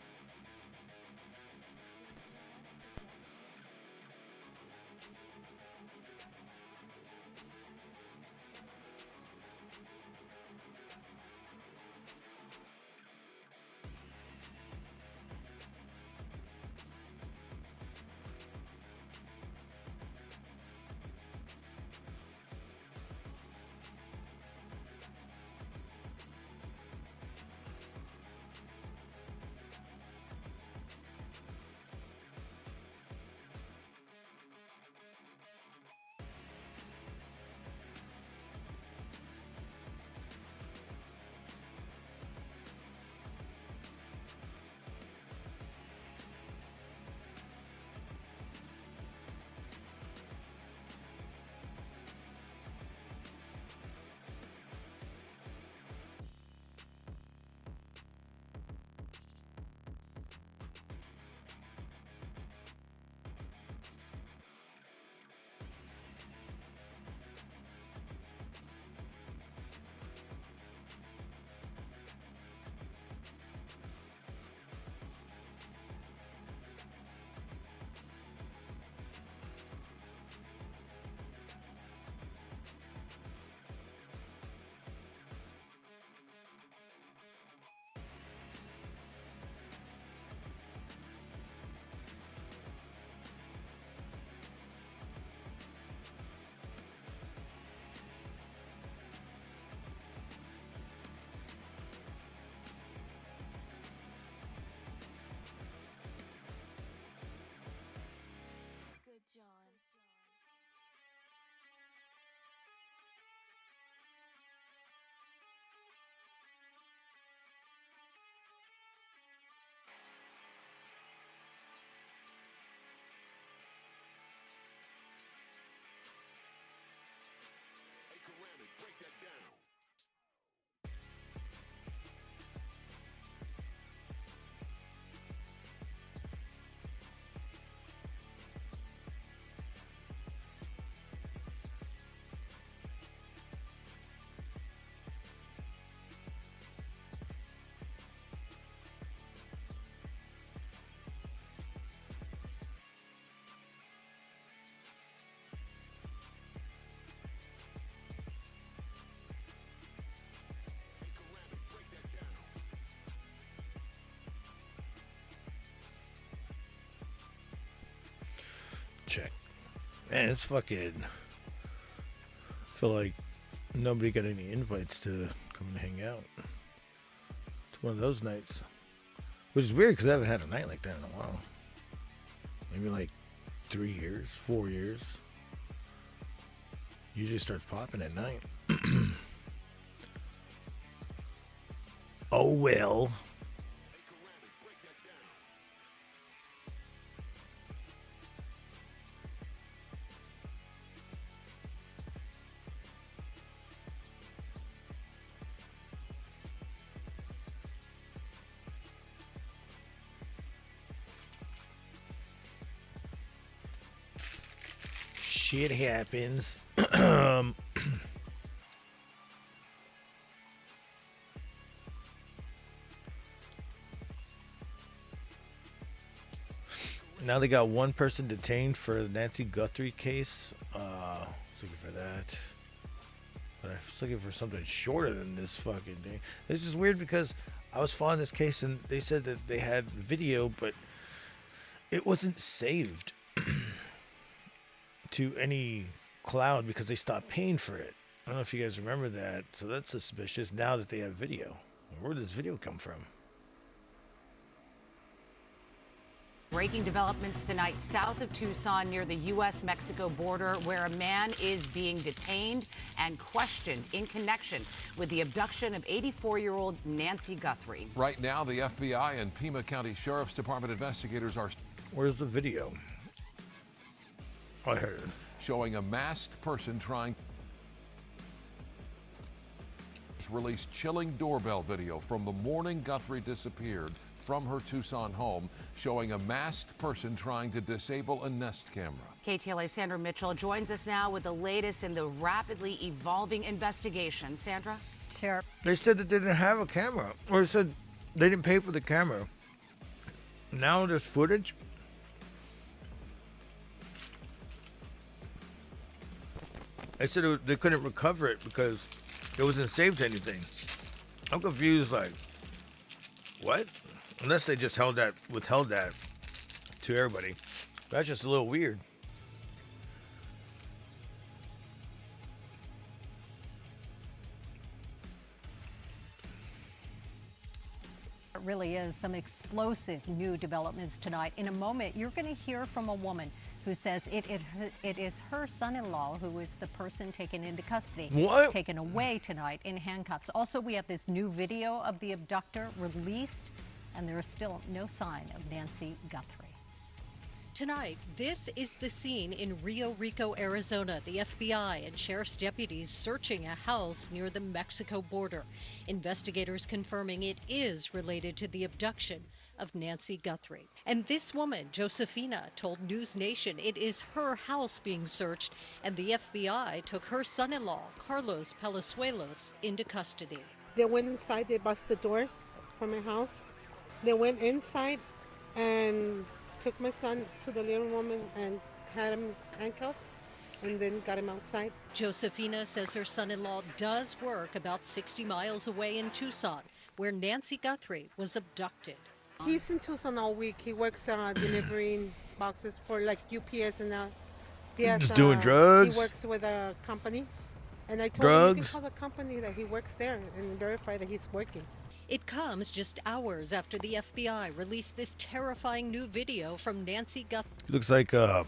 Speaker 1: Check. Man, it's fucking. I feel like nobody got any invites to come and hang out. It's one of those nights. Which is weird because I haven't had a night like that in a while. Maybe like 3 years, 4 years. Usually starts popping at night. Oh well. Shit happens. Now they got one person detained for the Nancy Guthrie case. Looking for that. But I was looking for something shorter than this fucking thing. It's just weird because I was following this case and they said that they had video, but it wasn't saved to any cloud because they stopped paying for it. I don't know if you guys remember that. So that's suspicious now that they have video. Where did this video come from?
Speaker 15: Breaking developments tonight south of Tucson near the U.S.-Mexico border, where a man is being detained and questioned in connection with the abduction of 84-year-old Nancy Guthrie.
Speaker 16: Right now, the FBI and Pima County Sheriff's Department investigators are...
Speaker 1: Where's the video? I heard it.
Speaker 16: Showing a masked person trying... Released chilling doorbell video from the morning Guthrie disappeared from her Tucson home, showing a masked person trying to disable a Nest camera.
Speaker 15: KTLA's Sandra Mitchell joins us now with the latest in the rapidly evolving investigation. Sandra?
Speaker 17: Sheriff.
Speaker 1: They said that they didn't have a camera, or they said they didn't pay for the camera. Now there's footage. They said they couldn't recover it because it wasn't saved to anything. I'm confused, like, what? Unless they just withheld that to everybody. That's just a little weird.
Speaker 17: It really is some explosive new developments tonight. In a moment, you're going to hear from a woman who says it is her son-in-law who is the person taken into custody.
Speaker 1: What?
Speaker 17: Taken away tonight in handcuffs. Also, we have this new video of the abductor released, and there is still no sign of Nancy Guthrie. Tonight, this is the scene in Rio Rico, Arizona. The FBI and sheriff's deputies searching a house near the Mexico border. Investigators confirming it is related to the abduction of Nancy Guthrie. And this woman, Josefina, told News Nation it is her house being searched, and the FBI took her son-in-law, Carlos Palazuelos, into custody.
Speaker 18: They went inside, they busted the doors from my house. They went inside and took my son to the living room and had him handcuffed and then got him outside.
Speaker 17: Josefina says her son-in-law does work about 60 miles away in Tucson, where Nancy Guthrie was abducted.
Speaker 18: He's in Tucson all week. He works delivering boxes for like UPS and
Speaker 1: just doing drugs?
Speaker 18: He works with a company. And I told him you can call the company that he works there and verify that he's working.
Speaker 17: It comes just hours after the FBI released this terrifying new video from Nancy Guthrie.
Speaker 1: Looks like, you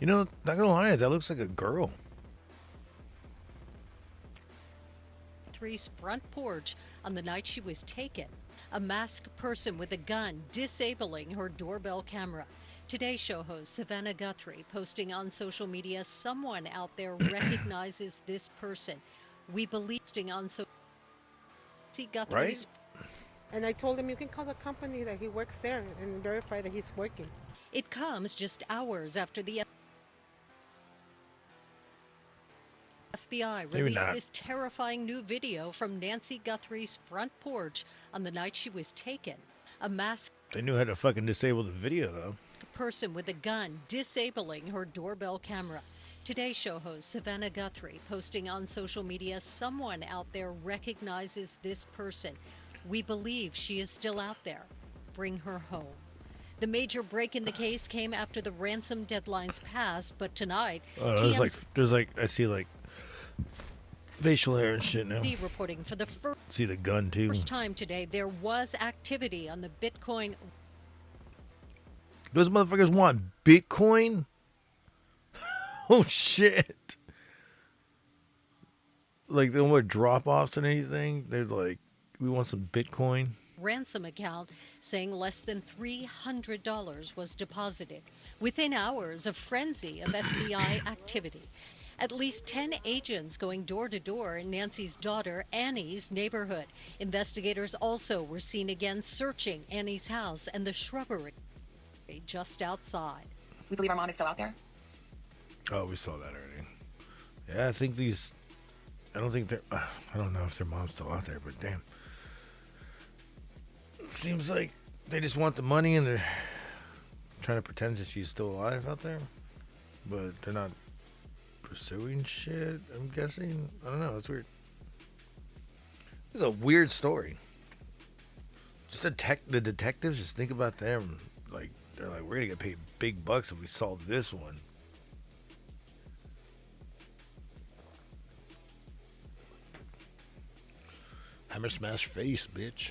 Speaker 1: know, not gonna lie, that looks like a girl.
Speaker 17: Guthries' front porch on the night she was taken. A masked person with a gun disabling her doorbell camera. Today Show host Savannah Guthrie posting on social media, someone out there recognizes this person. We believe on social Guthries.
Speaker 1: Right?
Speaker 18: And I told him you can call the company that he works there and verify that he's working.
Speaker 17: It comes just hours after the FBI released this terrifying new video from Nancy Guthrie's front porch on the night she was taken. A masked
Speaker 1: They knew how to fucking disable the video, though.
Speaker 17: person with a gun disabling her doorbell camera. Today Show host Savannah Guthrie posting on social media, someone out there recognizes this person. We believe she is still out there. Bring her home. The major break in the case came after the ransom deadlines passed, but tonight,
Speaker 1: there's like I see like facial hair and shit now.
Speaker 17: Reporting for the
Speaker 1: See the gun too.
Speaker 17: first time today, there was activity on the Bitcoin.
Speaker 1: Those motherfuckers want Bitcoin? Oh shit. Like they don't want drop offs and anything. They're like, we want some Bitcoin.
Speaker 17: Ransom account saying less than $300 was deposited. Within hours, a frenzy of FBI activity. At least 10 agents going door to door in Nancy's daughter Annie's neighborhood. Investigators also were seen again searching Annie's house and the shrubbery just outside.
Speaker 19: We believe our mom is still out there.
Speaker 1: Oh, we saw that already. Yeah, I think I don't think they're, I don't know if their mom's still out there, but damn. Seems like they just want the money and they're trying to pretend that she's still alive out there. But they're not pursuing shit, I'm guessing. I don't know, it's weird. It's a weird story. Just the detectives, just think about them. Like, they're like, we're gonna get paid big bucks if we solve this one. Hammer smash face, bitch.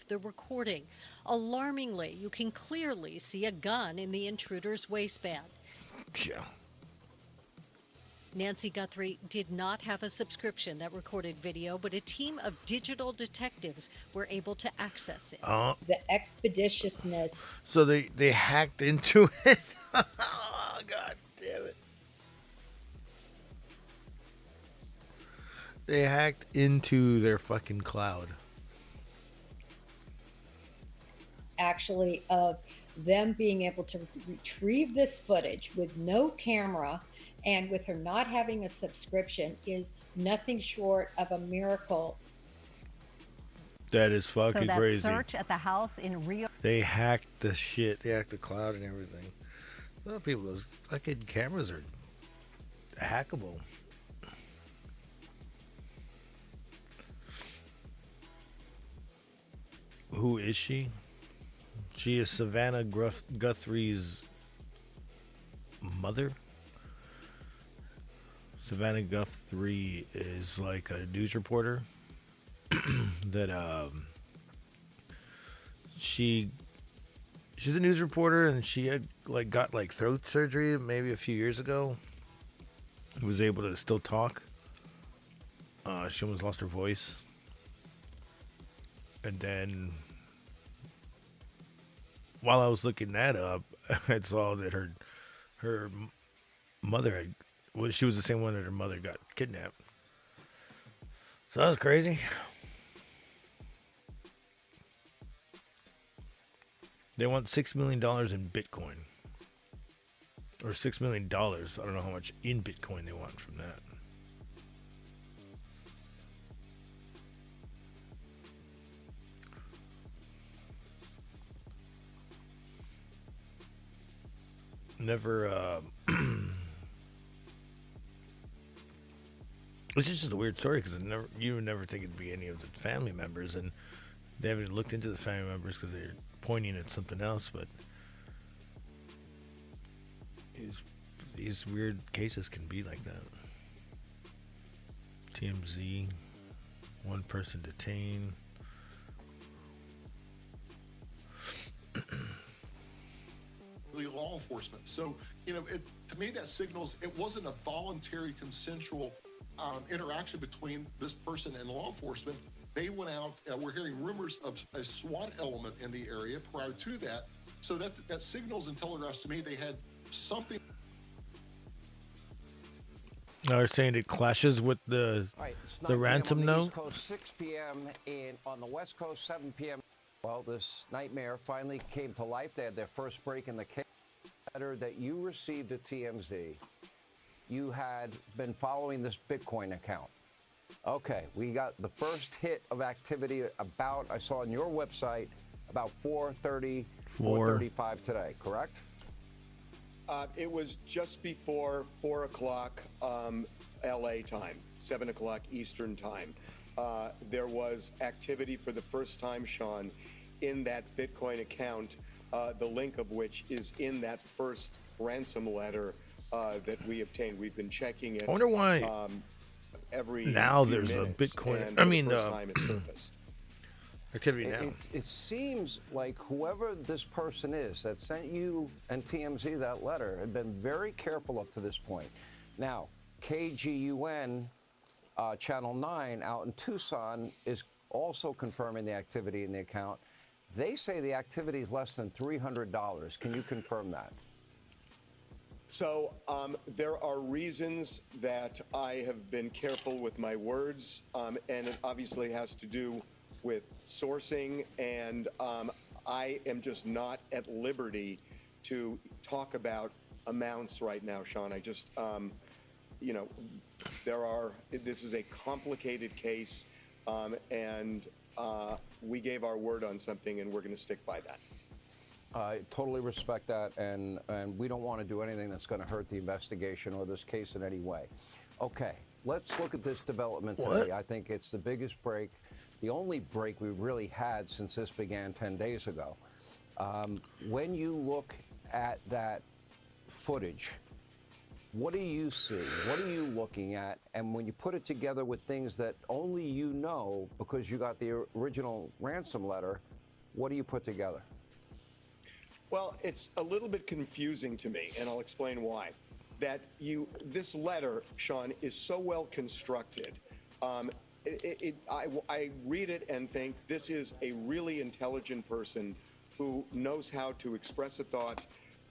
Speaker 17: The recording. Alarmingly, you can clearly see a gun in the intruder's waistband.
Speaker 1: Yeah.
Speaker 17: Nancy Guthrie did not have a subscription that recorded video, but a team of digital detectives were able to access it.
Speaker 19: The expeditiousness.
Speaker 1: So they hacked into it. Oh, God damn it. They hacked into their fucking cloud.
Speaker 19: Actually, of them being able to retrieve this footage with no camera and with her not having a subscription is nothing short of a miracle.
Speaker 1: That is fucking
Speaker 17: so that
Speaker 1: crazy.
Speaker 17: Search at the house in Rio.
Speaker 1: They hacked the shit. They hacked the cloud and everything. A lot of people, those fucking cameras are hackable. Who is she? She is Savannah Guthrie's mother. Savannah Guthrie is like a news reporter that she's a news reporter, and she had got throat surgery maybe a few years ago. Was able to still talk. She almost lost her voice, and then while I was looking that up, I saw that her mother had. Well, she was the same one that her mother got kidnapped. So that was crazy. They want $6 million in Bitcoin. Or $6 million. I don't know how much in Bitcoin they want from that. Never, This is just a weird story because you would never think it'd be any of the family members, and they haven't looked into the family members because they're pointing at something else. But these weird cases can be like that. TMZ, one person detained.
Speaker 20: Law enforcement. So, to me, that signals it wasn't a voluntary, consensual interaction between this person and law enforcement. They went out. We're hearing rumors of a SWAT element in the area prior to that. So that signals and telegraphs to me they had something.
Speaker 1: They're saying it clashes with the ransom note.
Speaker 21: East Coast, 6 p.m. on the West Coast, 7 p.m. Well, this nightmare finally came to life. They had their first break in the case. Letter that you received at TMZ. You had been following this Bitcoin account. Okay, we got the first hit of activity I saw on your website about 4:30, 4:35 today, correct?
Speaker 22: It was just before 4 o'clock LA time, 7 o'clock Eastern time. There was activity for the first time, Sean, in that Bitcoin account, the link of which is in that first ransom letter that we obtained. We've been checking it.
Speaker 1: I wonder why
Speaker 22: every
Speaker 1: now
Speaker 22: few
Speaker 1: there's
Speaker 22: minutes,
Speaker 1: a Bitcoin.
Speaker 22: and
Speaker 1: I
Speaker 22: for
Speaker 1: mean,
Speaker 22: the first time it surfaced.
Speaker 1: Activity now.
Speaker 21: It seems like whoever this person is that sent you and TMZ that letter had been very careful up to this point. Now, KGUN Channel 9 out in Tucson is also confirming the activity in the account. They say the activity is less than $300. Can you confirm that?
Speaker 22: So there are reasons that I have been careful with my words, and it obviously has to do with sourcing, and I am just not at liberty to talk about amounts right now, Sean. I just, this is a complicated case, and we gave our word on something, and we're going to stick by that.
Speaker 21: I totally respect that, and we don't want to do anything that's going to hurt the investigation or this case in any way. Okay, let's look at this development today. I think it's the biggest break, the only break we've really had since this began 10 days ago. When you look at that footage, What do you see? What are you looking at? And when you put it together with things that only you know because you got the original ransom letter, what do you put together?
Speaker 22: Well, it's a little bit confusing to me, and I'll explain why. This letter, Sean, is so well constructed. I read it and think this is a really intelligent person who knows how to express a thought.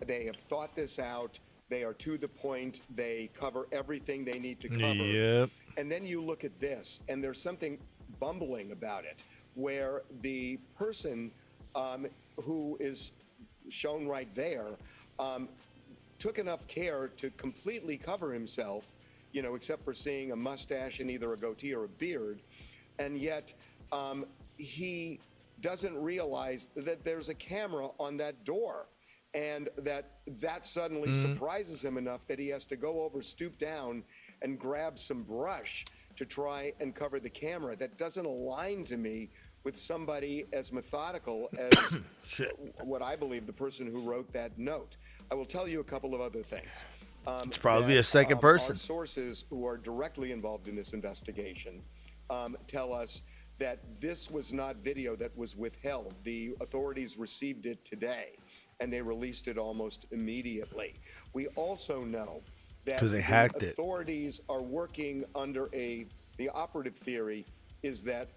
Speaker 22: They have thought this out. They are to the point. They cover everything they need to cover.
Speaker 1: Yep.
Speaker 22: And then you look at this, and there's something bumbling about it, where the person who is shown right there took enough care to completely cover himself, except for seeing a mustache and either a goatee or a beard. And yet he doesn't realize that there's a camera on that door, and that suddenly surprises him enough that he has to go over, stoop down, and grab some brush to try and cover the camera. That doesn't align to me with somebody as methodical as what I believe the person who wrote that note. I will tell you a couple of other things.
Speaker 1: It's probably a second person.
Speaker 22: Our sources who are directly involved in this investigation tell us that this was not video that was withheld. The authorities received it today, and they released it almost immediately. We also know that
Speaker 1: because they hacked
Speaker 22: the
Speaker 1: it.
Speaker 22: Authorities are working under the operative theory is that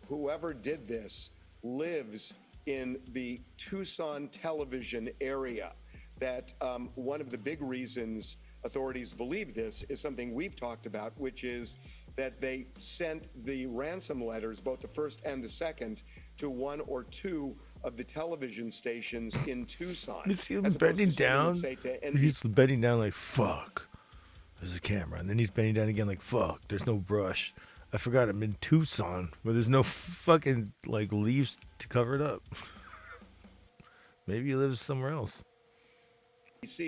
Speaker 22: whoever did this lives in the Tucson television area. That one of the big reasons authorities believe this is something we've talked about, which is that they sent the ransom letters, both the first and the second, to one or two of the television stations in Tucson.
Speaker 1: You see him bending down? He's bending down like, fuck, there's a camera. And then he's bending down again like, fuck, there's no brush. I forgot I'm in Tucson where there's no fucking leaves to cover it up. Maybe he lives somewhere else.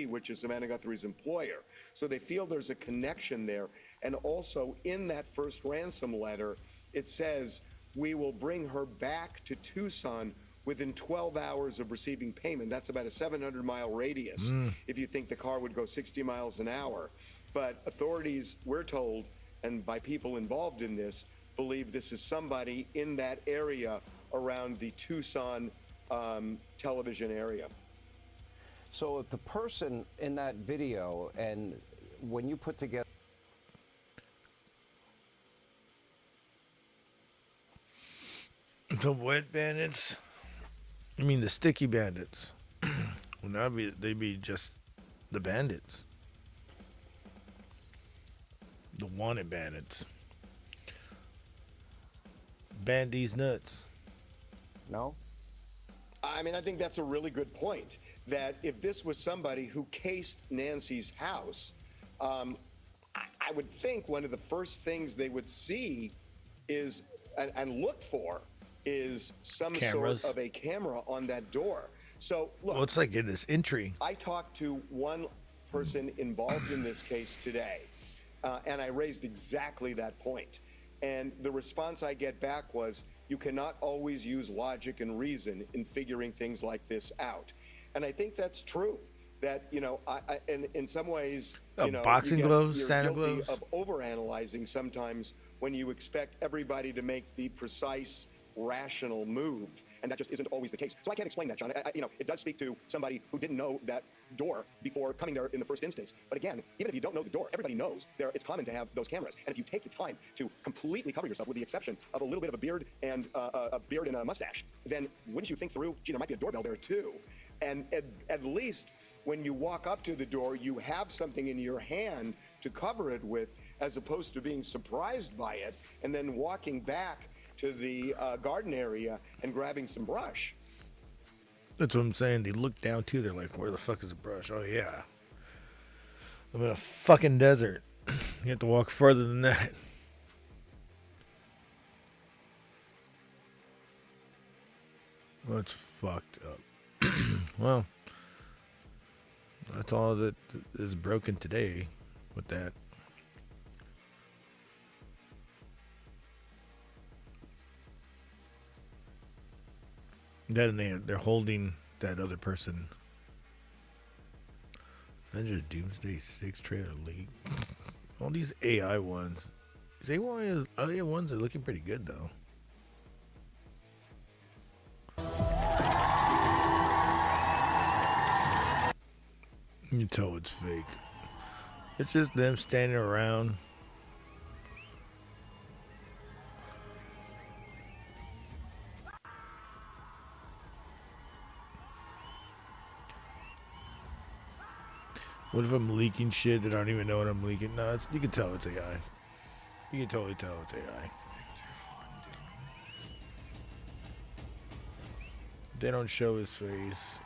Speaker 22: Which is Amanda Guthrie's employer. So they feel there's a connection there. And also in that first ransom letter, it says, we will bring her back to Tucson within 12 hours of receiving payment. That's about a 700-mile radius if you think the car would go 60 miles an hour. But authorities, we're told, and by people involved in this, believe this is somebody in that area around the Tucson television area.
Speaker 21: So if the person in that video, and when you put together
Speaker 1: the wet bandits, I mean the sticky bandits, well now they'd be just the bandits, the wanted bandits. Bandy's nuts.
Speaker 21: No?
Speaker 22: I mean, I think that's a really good point. That if this was somebody who cased Nancy's house, I would think one of the first things they would see is, and look for, is some
Speaker 1: Cameras.
Speaker 22: sort of a camera on that door. So, look.
Speaker 1: Well, it's like in this entry.
Speaker 22: I talked to one person involved in this case today, and I raised exactly that point. And the response I get back was, you cannot always use logic and reason in figuring things like this out. And I think that's true. That, in some ways,
Speaker 1: boxing gloves,
Speaker 22: you're
Speaker 1: Santa
Speaker 22: guilty
Speaker 1: gloves.
Speaker 22: of overanalyzing sometimes when you expect everybody to make the precise, rational move. And that just isn't always the case. So I can't explain that, John. It does speak to somebody who didn't know that door before coming there in the first instance. But again, even if you don't know the door, everybody knows it's common to have those cameras. And if you take the time to completely cover yourself with the exception of a little bit of a beard and a mustache, then wouldn't you think through, gee, there might be a doorbell there too? And at least when you walk up to the door, you have something in your hand to cover it with, as opposed to being surprised by it and then walking back to the garden area and grabbing some brush.
Speaker 1: That's what I'm saying. They look down too. They're like, where the fuck is the brush? Oh yeah, I'm in a fucking desert. You have to walk further than that. Well, it's fucked up. Well, that's all that is broken today with that. Then they're holding that other person Avengers Doomsday 6 trailer leak. All these AI ones. These AI ones are looking pretty good though. You can tell it's fake. It's just them standing around. What if I'm leaking shit that I don't even know what I'm leaking? No, it's, you can tell it's AI. You can totally tell it's AI. They don't show his face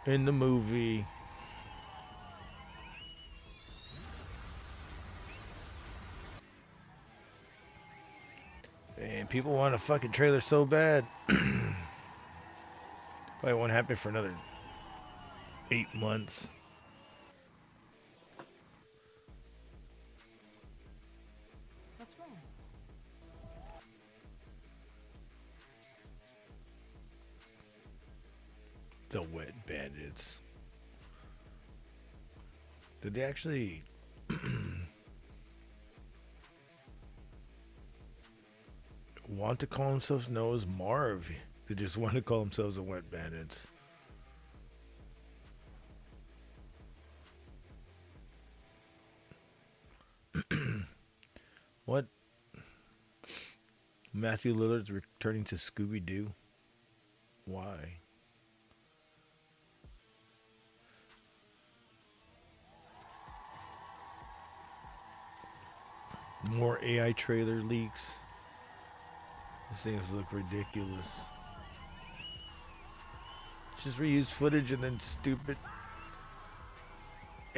Speaker 1: in the movie. And people want a fucking trailer so bad. Probably won't happen for another 8 months.
Speaker 17: What's wrong?
Speaker 1: The Wet Bandits. Did they actually want to call themselves? No, it was Marv. They just want to call themselves the Wet Bandits. What? Matthew Lillard's returning to Scooby-Doo? Why? More AI trailer leaks. These things look ridiculous. Just reuse footage and then stupid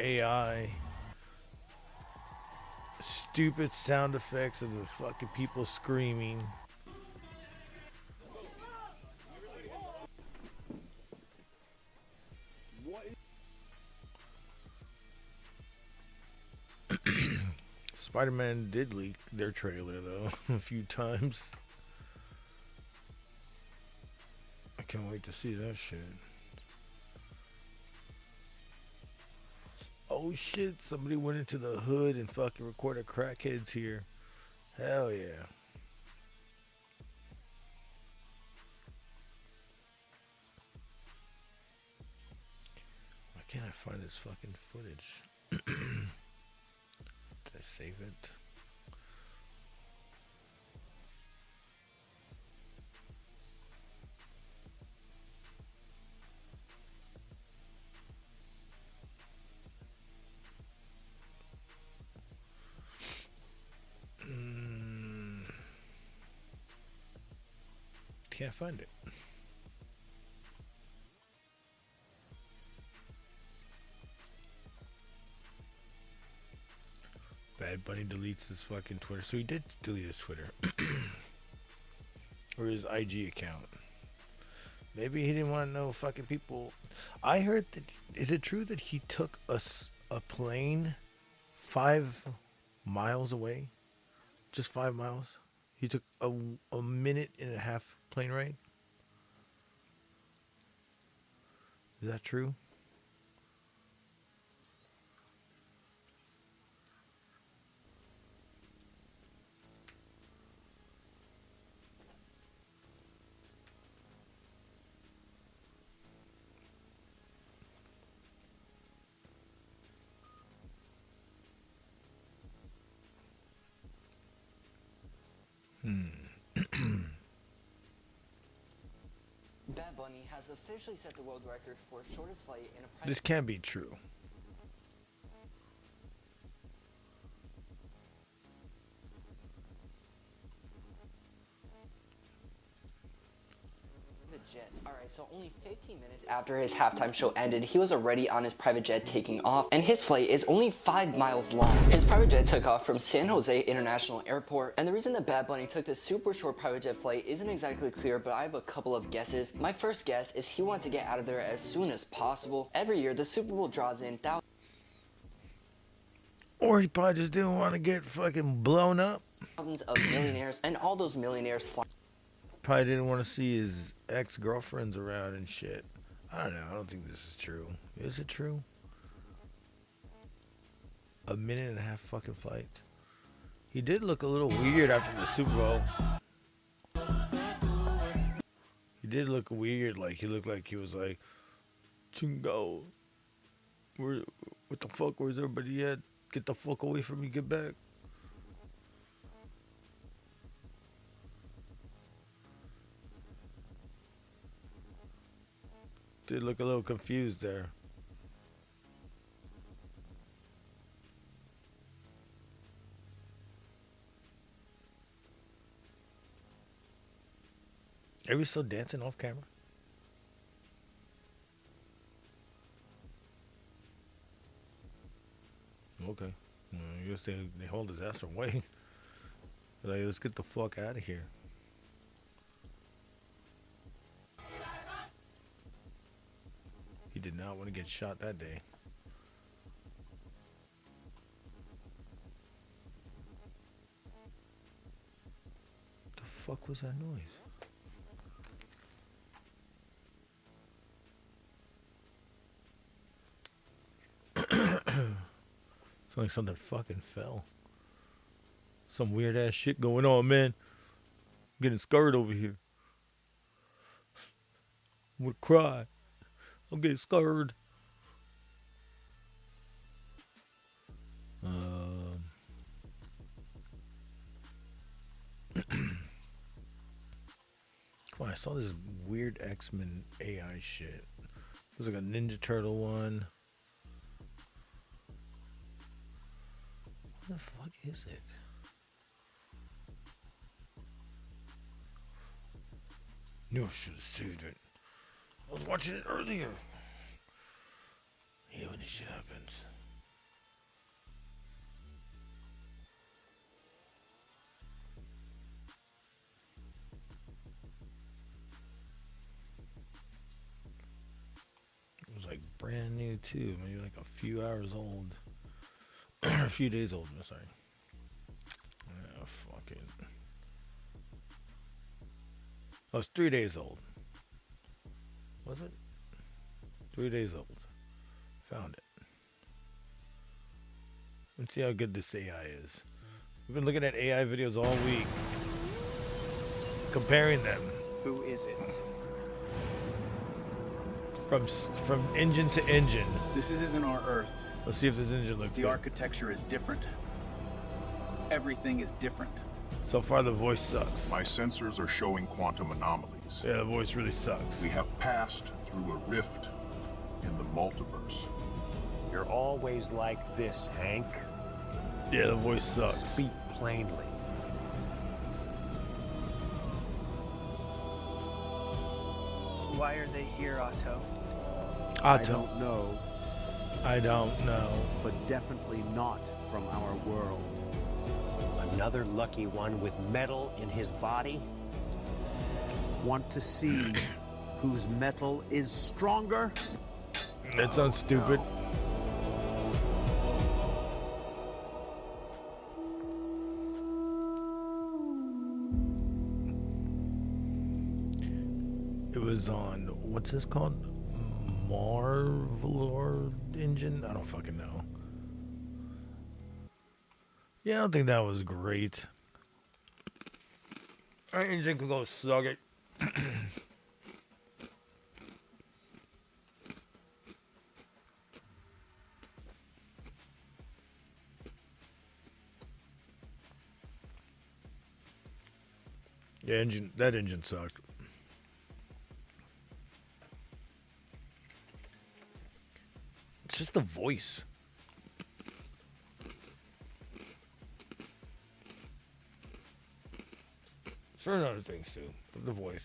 Speaker 1: AI. Stupid sound effects of the fucking people screaming. Spider-Man did leak their trailer though a few times. I can't wait to see that shit. Oh shit, somebody went into the hood and fucking recorded crackheads here. Hell yeah. Why can't I find this fucking footage? Did I save it? Can't find it. Bad Bunny deletes his fucking Twitter. So he did delete his Twitter. Or his IG account. Maybe he didn't want to know fucking people. I heard that. Is it true that he took a plane 5 miles away? Just 5 miles? He took a minute and a half plane ride? Is that true?
Speaker 2: Bad Bunny has officially set the world record for shortest flight in a private.
Speaker 1: This can't be true.
Speaker 2: Jet. Alright, so only 15 minutes after his halftime show ended, he was already on his private jet taking off, and his flight is only 5 miles long. His private jet took off from San Jose International Airport, and the reason that Bad Bunny took this super short private jet flight isn't exactly clear, but I have a couple of guesses. My first guess is he wanted to get out of there as soon as possible. Every year, the Super Bowl draws in thousands.
Speaker 1: Or he probably just didn't want to get fucking blown up.
Speaker 2: Thousands of millionaires, and all those millionaires fly.
Speaker 1: Probably didn't want to see his ex-girlfriends around and shit. I don't know. I don't think this is true. Is it true? a minute and a half fucking flight. He did look a little weird after the Super Bowl. He did look weird, like he looked like he was like, Chingo, what the fuck, where's everybody at? Get the fuck away from me, get back. Did look a little confused there. Are we still dancing off camera? Okay. I guess they hold his ass away. Like, let's get the fuck out of here. He did not want to get shot that day. The fuck was that noise? It's like something fucking fell. Some weird ass shit going on, man. I'm getting scared over here. I'm gonna cry. I'm getting scared. Come on, I saw this weird X-Men AI shit. It was like a Ninja Turtle one. What the fuck is it? Knew I should have saved it. I was watching it earlier. You know when this shit happens. It was like brand new too, maybe like a few hours old. A few days old, I'm sorry. Yeah, fucking. Oh, it's 3 days old. Was it? 3 days old. Found it. Let's see how good this AI is. We've been looking at AI videos all week. Comparing them.
Speaker 3: Who is it?
Speaker 1: From engine to engine.
Speaker 3: This isn't our Earth.
Speaker 1: Let's see if this engine looks
Speaker 3: The
Speaker 1: good.
Speaker 3: architecture is different. Everything is different.
Speaker 1: So far, the voice sucks.
Speaker 4: My sensors are showing quantum anomalies.
Speaker 1: Yeah, the voice really sucks.
Speaker 4: We have passed through a rift in the multiverse.
Speaker 23: You're always like this, Hank.
Speaker 1: Yeah, the voice sucks.
Speaker 23: Speak plainly.
Speaker 3: Why are they here, Otto?
Speaker 23: I don't know.
Speaker 1: I don't know.
Speaker 23: But definitely not from our world. Another lucky one with metal in his body? Want to see whose metal is stronger?
Speaker 1: That sounds stupid. It was on, what's this called? Marvelor engine? I don't fucking know. Yeah, I don't think that was great. Our engine could go suck it. Yeah, that engine sucked. It's just the voice. Certain other things too, but the voice.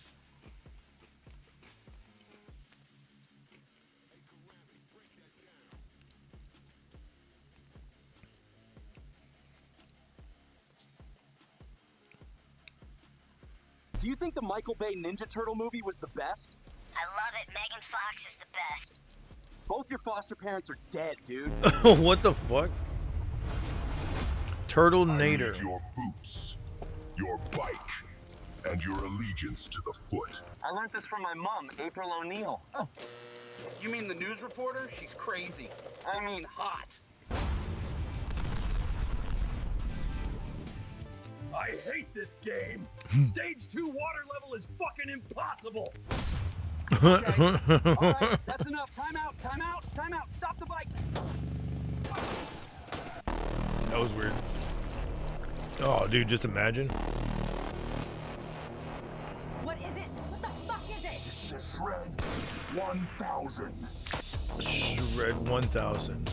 Speaker 3: Do you think the Michael Bay Ninja Turtle movie was the best?
Speaker 24: I love it. Megan Fox is the best.
Speaker 3: Both your foster parents are dead, dude.
Speaker 1: What the fuck? Turtle
Speaker 4: I
Speaker 1: Nader.
Speaker 4: need your boots, your bike, and your allegiance to the foot.
Speaker 3: I learned this from my mom, April O'Neil. Oh. You mean the news reporter? She's crazy. I mean hot.
Speaker 5: I hate this game. Stage 2 water level is fucking impossible.
Speaker 3: Okay. All right, that's enough. Time out, time out, time out. Stop the bike.
Speaker 1: That was weird. Oh, dude, just imagine.
Speaker 6: What is it? What the fuck is it?
Speaker 4: It's the Shred 1000.
Speaker 1: Shred 1000.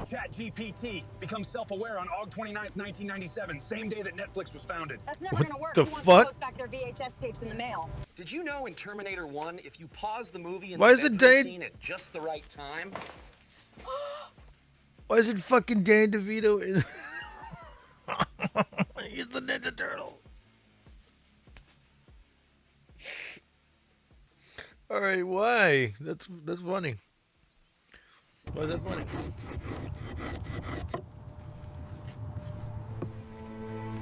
Speaker 3: ChatGPT becomes self-aware on Aug 29th, 1997, same day that Netflix was founded.
Speaker 6: That's never
Speaker 1: What
Speaker 6: gonna work.
Speaker 1: the
Speaker 6: Who wants
Speaker 1: fuck?
Speaker 6: to post back their VHS tapes in the mail?
Speaker 3: Did you know in Terminator 1, if you pause the movie in
Speaker 1: Why
Speaker 3: the
Speaker 1: is it
Speaker 3: bedroom
Speaker 1: Dan-
Speaker 3: scene at just the right time?
Speaker 1: Why is it fucking Dan DeVito in? He's the Ninja Turtle. All right, why? That's funny. Why is that funny?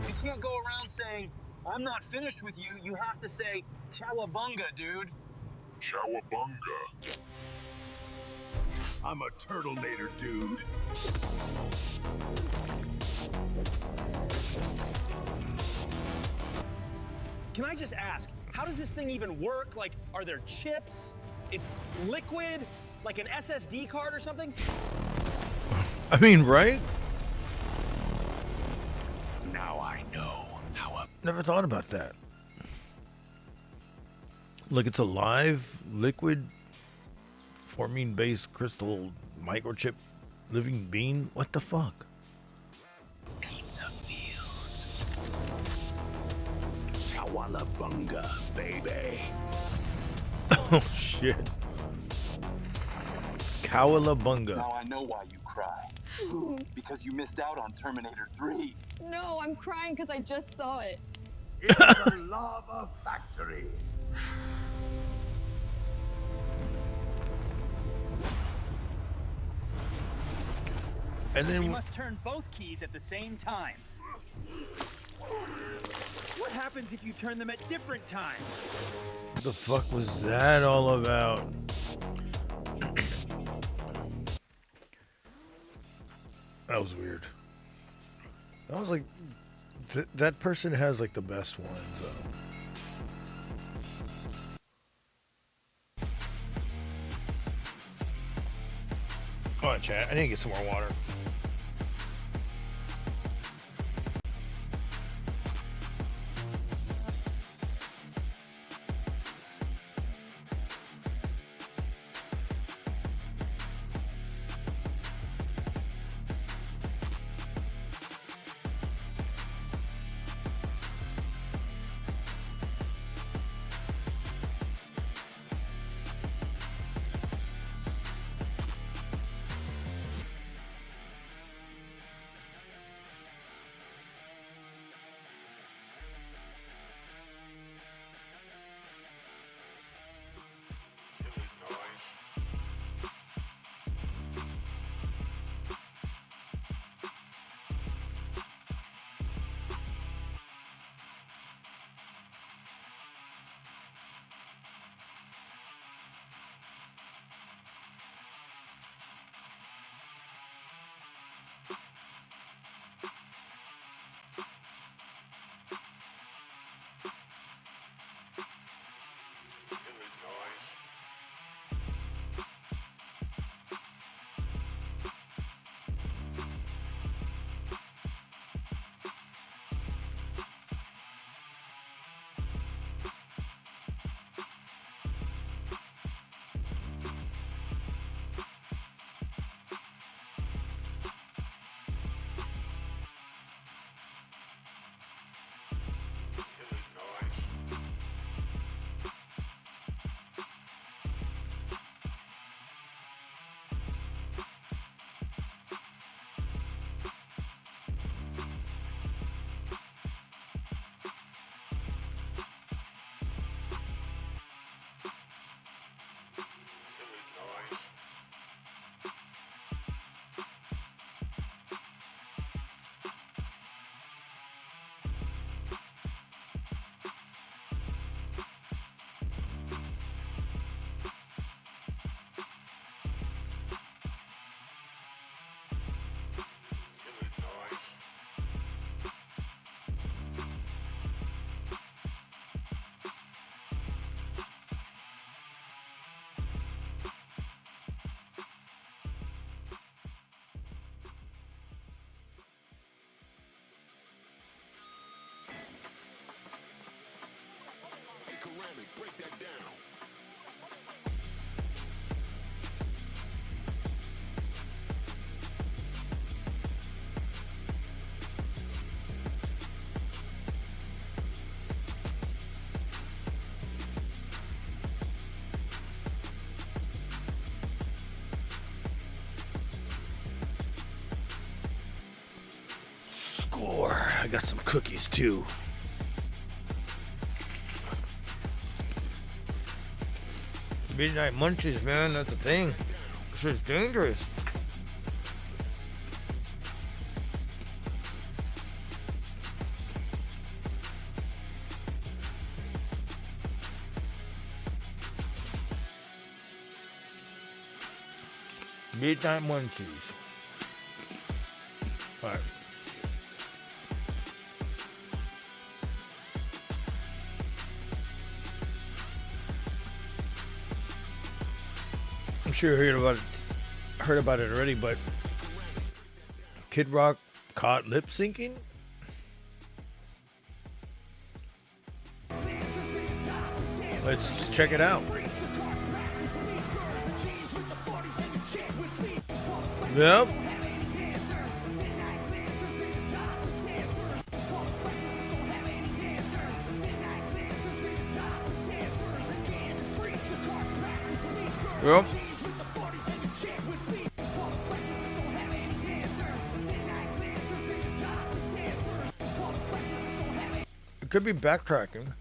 Speaker 3: You can't go around saying, I'm not finished with you. You have to say, Cowabunga, dude.
Speaker 4: Cowabunga.
Speaker 5: I'm a turtlenator, dude.
Speaker 3: Can I just ask, how does this thing even work? Like, are there chips? It's liquid? Like an SSD card or something?
Speaker 1: I mean, right?
Speaker 5: Now I know how a...
Speaker 1: Never thought about that. Look, it's a live, liquid, formine-based crystal microchip living being. What the fuck?
Speaker 5: Pizza feels. Cowabunga, baby.
Speaker 1: Oh, shit. Cowabunga.
Speaker 3: Now I know why you cry. Because you missed out on Terminator 3.
Speaker 6: No, I'm crying because I just saw it.
Speaker 5: It's a lava factory.
Speaker 1: And then
Speaker 3: we must turn both keys at the same time. What happens if you turn them at different times?
Speaker 1: What the fuck was that all about? That was weird. That was like, that person has like the best ones. Come on, chat. I need to get some more water. Score. I got some cookies too. Midnight munchies, man, that's the thing. This is dangerous. Midnight munchies. All right. I'm sure you heard about it already, but Kid Rock caught lip syncing. Let's check it out. Yep. Yep. It could be backtracking,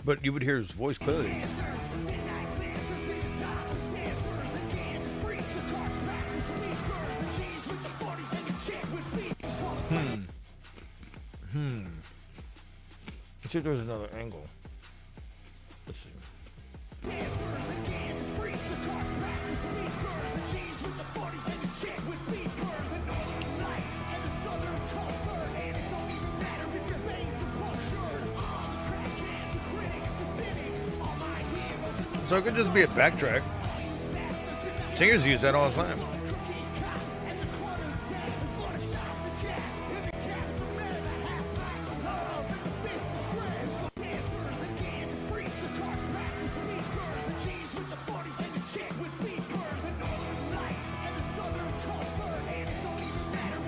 Speaker 1: but you would hear his voice clearly. Let's see if there's another angle. Let's see. So it could just be a backtrack. Singers use that all the time.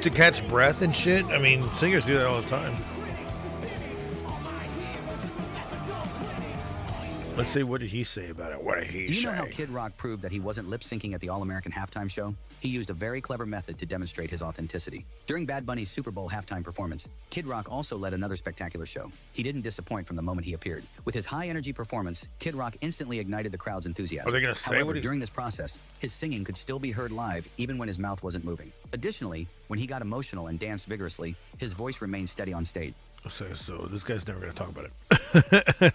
Speaker 1: To catch breath and shit. I mean, singers do that all the time. Let's see, what did he say about it? What did he say?
Speaker 10: Do you know how Kid Rock proved that he wasn't lip syncing at the All-American halftime show? He used a very clever method to demonstrate his authenticity. During Bad Bunny's Super Bowl halftime performance, Kid Rock also led another spectacular show. He didn't disappoint from the moment he appeared. With his high-energy performance, Kid Rock instantly ignited the crowd's enthusiasm.
Speaker 1: Are they gonna say
Speaker 10: However,
Speaker 1: what
Speaker 10: during this process, his singing could still be heard live even when his mouth wasn't moving. Additionally, when he got emotional and danced vigorously, his voice remained steady on stage.
Speaker 1: So this guy's never going to talk about it.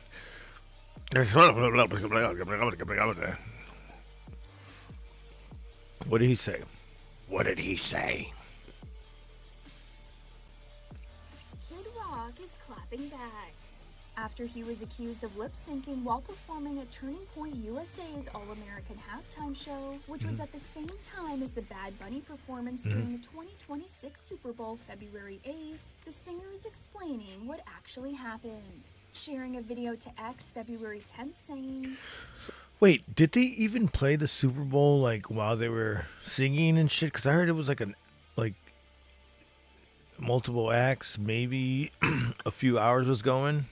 Speaker 1: What did he say? What did he say?
Speaker 11: Kid Rock is clapping back after he was accused of lip syncing while performing at Turning Point USA's All-American halftime show, which was at the same time as the Bad Bunny performance during the 2026 Super Bowl February 8th. The singer is explaining what actually happened, sharing a video to X February 10th saying,
Speaker 1: Wait, did they even play the Super Bowl like while they were singing and shit? Because I heard it was like multiple acts, maybe a few hours was going.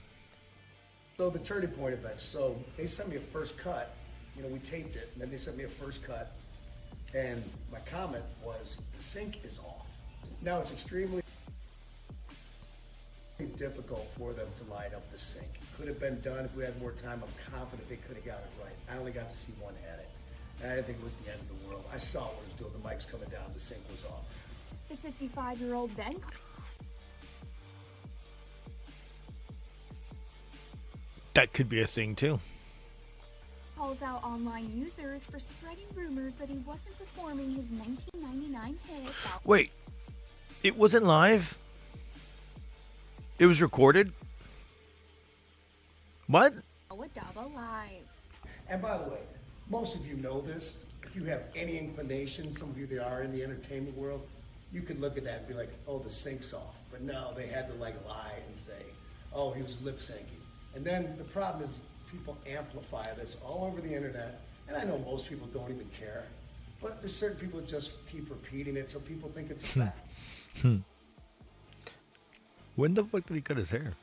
Speaker 12: So the Turning Point event. So they sent me a first cut. You know, we taped it, and then they sent me a first cut. And my comment was, the sync is off. Now it's extremely difficult for them to line up the sync. Could have been done if we had more time. I'm confident they could have got it right. I only got to see one edit. And I didn't think it was the end of the world. I saw what it was doing. The mic's coming down. The sync was off.
Speaker 11: the 55-year-old then
Speaker 1: That could be a thing too.
Speaker 11: calls out online users for spreading rumors that he wasn't performing his 1999 hit.
Speaker 1: Wait, it wasn't live? It was recorded? What?
Speaker 11: Wadaba Live.
Speaker 12: And by the way, most of you know this. If you have any inclination, some of you that are in the entertainment world, you could look at that and be like, oh, the sync's off. But no, they had to like lie and say, oh, he was lip syncing. And then the problem is people amplify this all over the internet, and I know most people don't even care, but there's certain people that just keep repeating it so people think it's a fact.
Speaker 1: When the fuck did he cut his hair?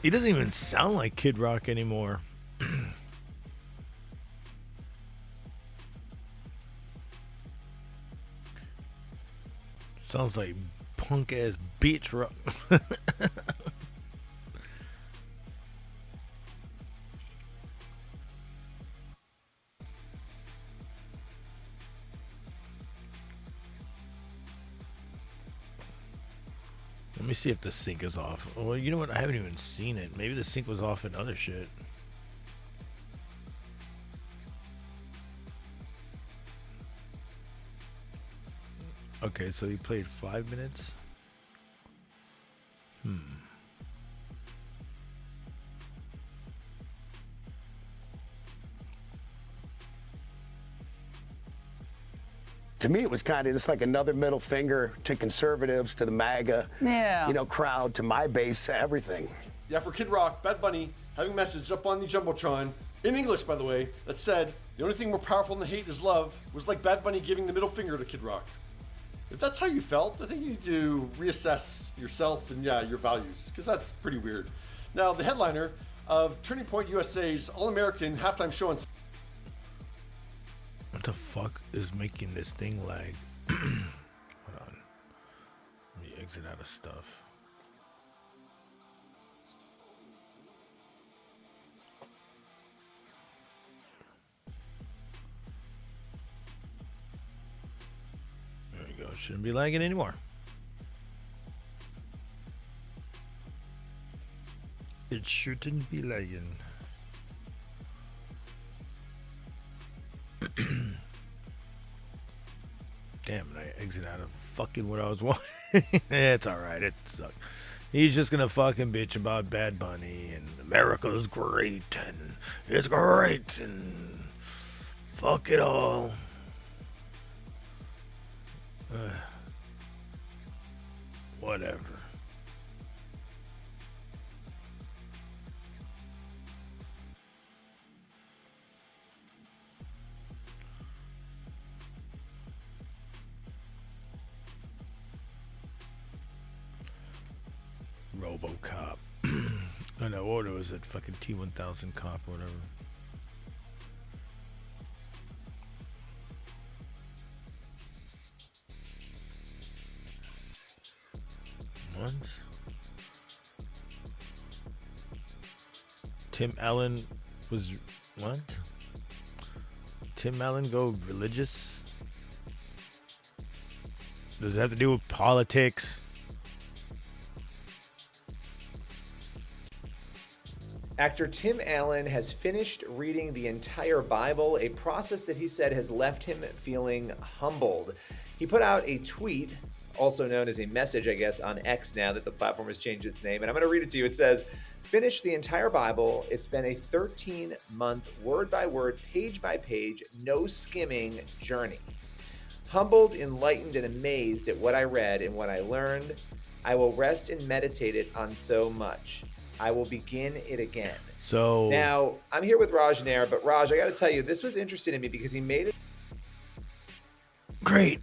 Speaker 1: He doesn't even sound like Kid Rock anymore. Sounds like punk ass bitch rock. Let me see if the sync is off. Well, you know what? I haven't even seen it. Maybe the sync was off in other shit. Okay, so he played 5 minutes.
Speaker 7: To me, it was kind of just like another middle finger to conservatives, to the MAGA, crowd, to my base, everything.
Speaker 8: Yeah, for Kid Rock, Bad Bunny having a message up on the Jumbotron, in English, by the way, that said, the only thing more powerful than hate is love, was like Bad Bunny giving the middle finger to Kid Rock. If that's how you felt, I think you need to reassess yourself and, your values, because that's pretty weird. Now, the headliner of Turning Point USA's All-American halftime show on...
Speaker 1: What the fuck is making this thing lag? Hold on. Let me exit out of stuff. There we go. Shouldn't be lagging anymore. It shouldn't be lagging. Damn, and I exit out of fucking what I was watching. It's alright, it sucks. He's just gonna fucking bitch about Bad Bunny and America's great and it's great and fuck it all. Whatever. RoboCop. I know, what was it? Fucking T-1000 cop or whatever. What? Tim Allen was what? Tim Allen go religious? Does it have to do with politics?
Speaker 9: Actor Tim Allen has finished reading the entire Bible, a process that he said has left him feeling humbled. He put out a tweet, also known as a message, I guess, on X now that the platform has changed its name, and I'm going to read it to you. It says, "Finish the entire Bible. It's been a 13-month, word-by-word, page-by-page, no skimming journey. Humbled, enlightened, and amazed at what I read and what I learned, I will rest and meditate it on so much. I will begin it again."
Speaker 1: So
Speaker 9: now I'm here with Raj Nair, but Raj, I got to tell you, this was interesting to me because he made it
Speaker 1: great.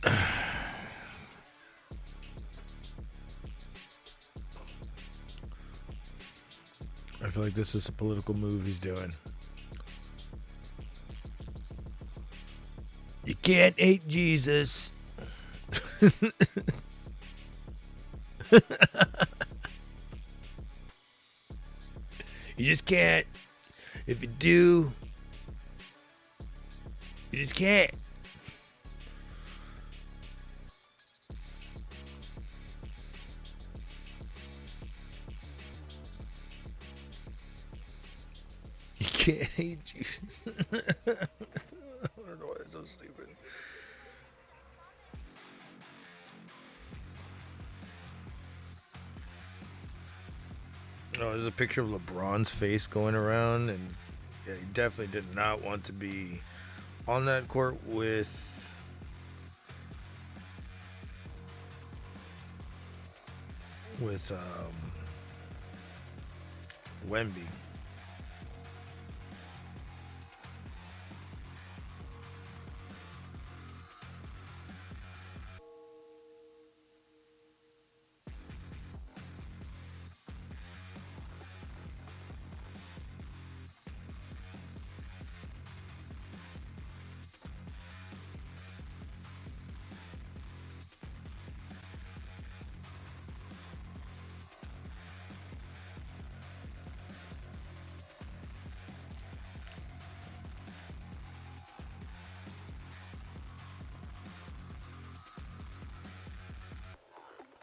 Speaker 1: I feel like this is a political move he's doing. You can't hate Jesus. You just can't. If you do, you just can't. You can't hate Jesus. I don't know why it's so stupid. Oh, there's a picture of LeBron's face going around, and yeah, he definitely did not want to be on that court with Wemby.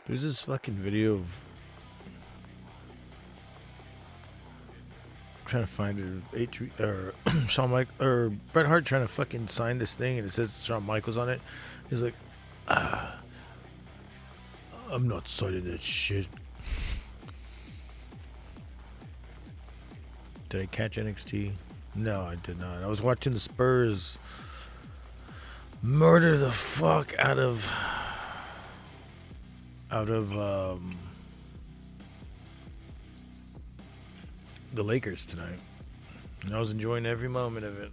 Speaker 1: There's this fucking video of trying to find it. Or Shawn Mike or Bret Hart trying to fucking sign this thing, and it says Shawn Michaels on it. He's like, I'm not signing that shit. Did I catch NXT? No, I did not. I was watching the Spurs murder the fuck out of the Lakers tonight, and I was enjoying every moment of it.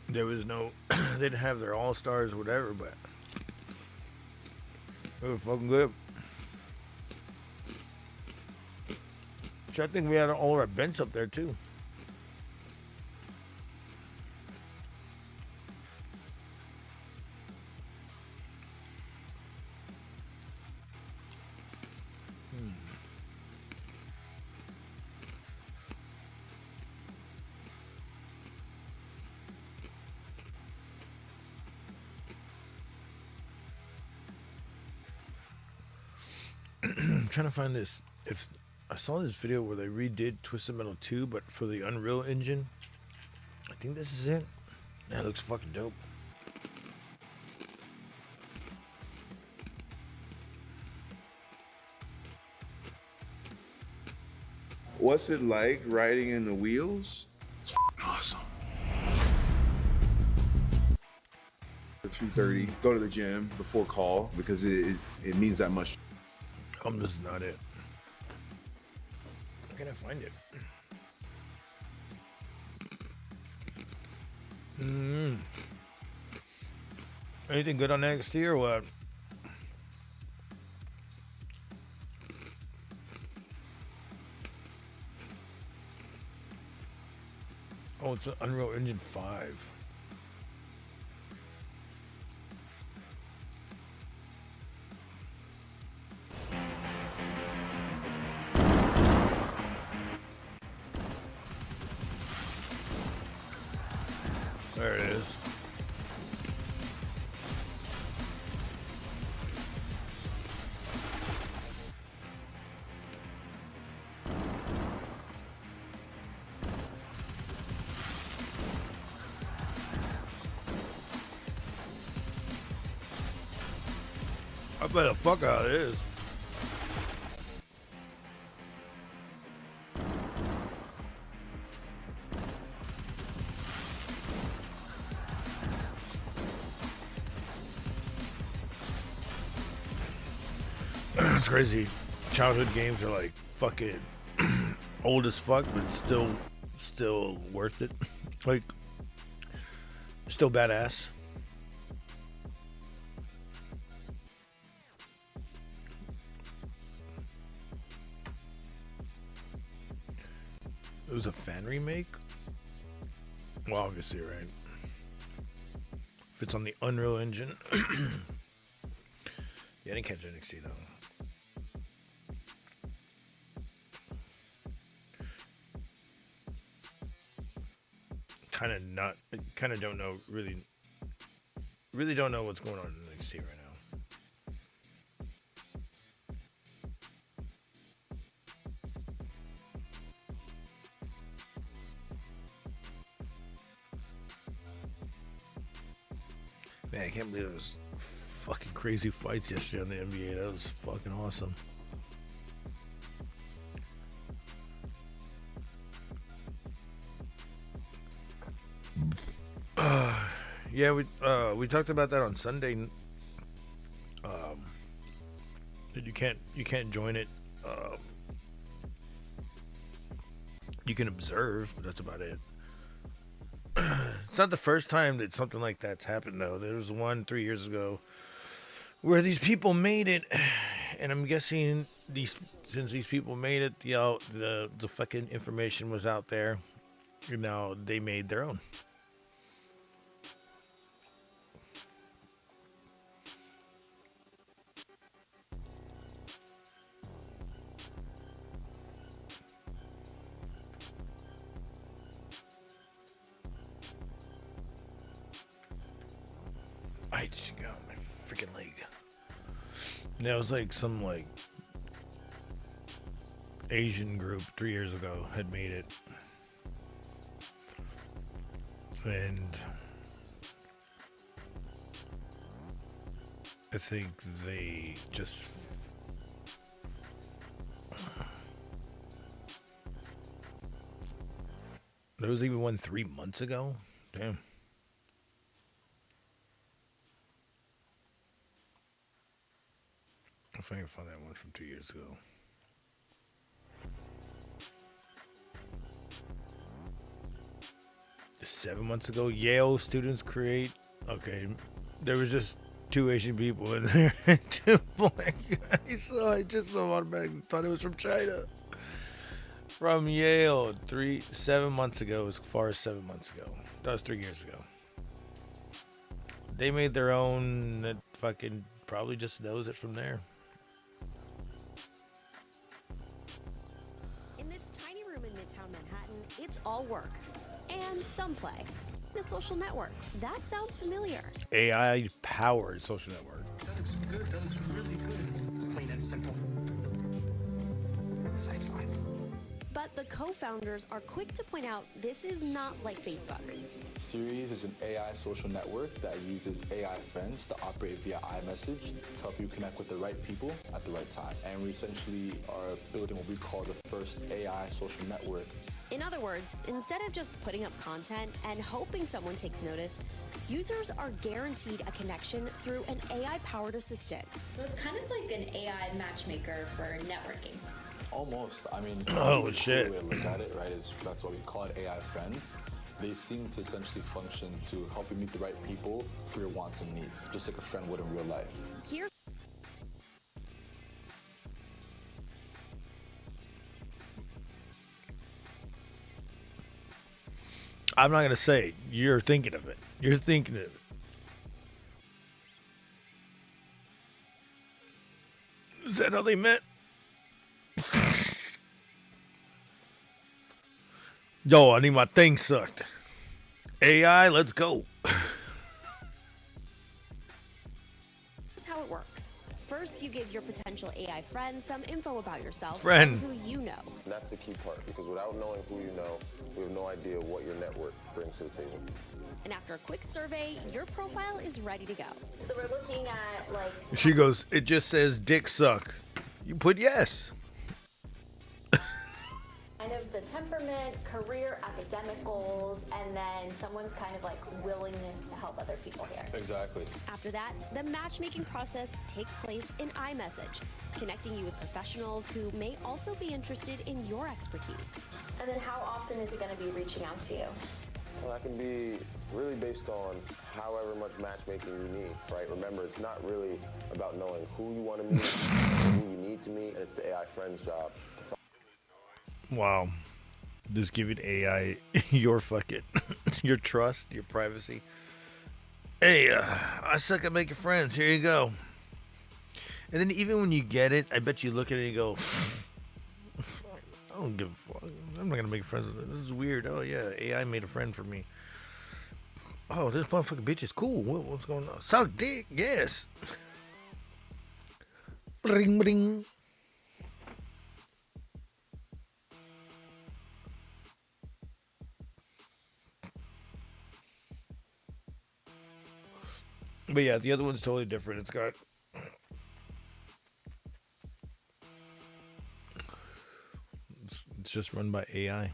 Speaker 1: There was no, they didn't have their all-stars or whatever, but they were fucking good. So I think we had all our bench up there too. I'm trying to find this. If I saw this video where they redid Twisted Metal 2, but for the Unreal Engine. I think this is it. That looks fucking dope.
Speaker 13: What's it like riding in the wheels? It's awesome. At 3:30, go to the gym before call because it means that much.
Speaker 1: This is not it. Where can I find it? Anything good on NXT or what? Oh, it's an Unreal Engine 5. There it is. I bet the fuck out it is. It's crazy. Childhood games are like fucking old as fuck, but still worth it. Like, still badass. It was a fan remake? Well, obviously, right? If it's on the Unreal Engine. Yeah, I didn't catch NXT though. Kind of don't know, really don't know what's going on in NXT right now. Man, I can't believe those fucking crazy fights yesterday on the NBA. That was fucking awesome. Yeah, we talked about that on Sunday. That you can't join it. You can observe, but that's about it. It's not the first time that something like that's happened, though. There was one 3 years ago where these people made it, and I'm guessing since these people made it, the fucking information was out there, and now they made their own. I just got my freaking leg. That was like some Asian group 3 years ago had made it, and I think they just there was even one 3 months ago. Damn. If I can find that one from 2 years ago. Seven months ago, Yale students create. Okay, there was just two Asian people in there and two black guys. So I just automatically thought it was from China. From Yale, 7 months ago, as far as 7 months ago. That was 3 years ago. They made their own. That fucking probably just knows it from there.
Speaker 14: In this tiny room in Midtown Manhattan, it's all work and some play. The social network. That sounds familiar.
Speaker 1: AI-powered social network.
Speaker 15: That looks good. That looks really good. It's clean and simple. The site's live.
Speaker 14: But the co-founders are quick to point out this is not like Facebook.
Speaker 16: Series is an AI social network that uses AI friends to operate via iMessage to help you connect with the right people at the right time. And we essentially are building what we call the first AI social network.
Speaker 14: In other words, instead of just putting up content and hoping someone takes notice, users are guaranteed a connection through an AI-powered assistant.
Speaker 18: So it's kind of like an AI matchmaker for networking.
Speaker 16: Almost. I mean,
Speaker 1: oh shit.
Speaker 16: The way to look at it, right, is that's what we call it AI friends. They seem to essentially function to help you meet the right people for your wants and needs, just like a friend would in real life.
Speaker 14: Here's
Speaker 1: I'm not gonna say it. You're thinking of it. You're thinking of it. Is that how they met? Yo, I need my thing sucked. AI, let's go.
Speaker 14: Here's how it works. First, you give your potential AI friend some info about yourself
Speaker 1: Friend.
Speaker 14: and who you know.
Speaker 25: That's the key part, because without knowing who you know, we have no idea what your network brings to the table.
Speaker 14: And after a quick survey, your profile is ready to go.
Speaker 18: So we're looking at like
Speaker 1: She goes, it just says dick suck. You put yes.
Speaker 18: kind of the temperament, career, academic goals, and then someone's kind of like willingness to help other people here.
Speaker 16: Exactly.
Speaker 14: After that, the matchmaking process takes place in iMessage, connecting you with professionals who may also be interested in your expertise.
Speaker 18: And then how often is it going to be reaching out to you?
Speaker 25: Well, that can be really based on however much matchmaking you need, right? Remember, it's not really about knowing who you want to meet, who you need to meet, and it's the AI friend's job.
Speaker 1: Wow. Just giving AI your fucking, your trust, your privacy. Hey, I suck at making friends. Here you go. And then even when you get it, I bet you look at it and you go, I don't give a fuck. I'm not going to make friends with it. This is weird. Oh, yeah. AI made a friend for me. Oh, this motherfucking bitch is cool. What's going on? Suck dick. Yes. Bring, bring. But yeah, the other one's totally different. It's just run by AI,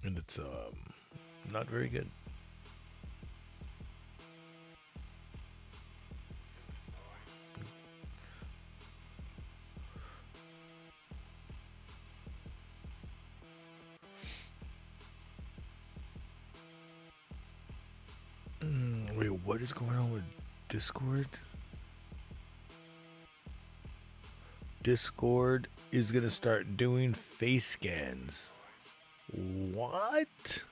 Speaker 1: and it's not very good. Wait, what is going on with Discord? Discord is gonna start doing face scans. What?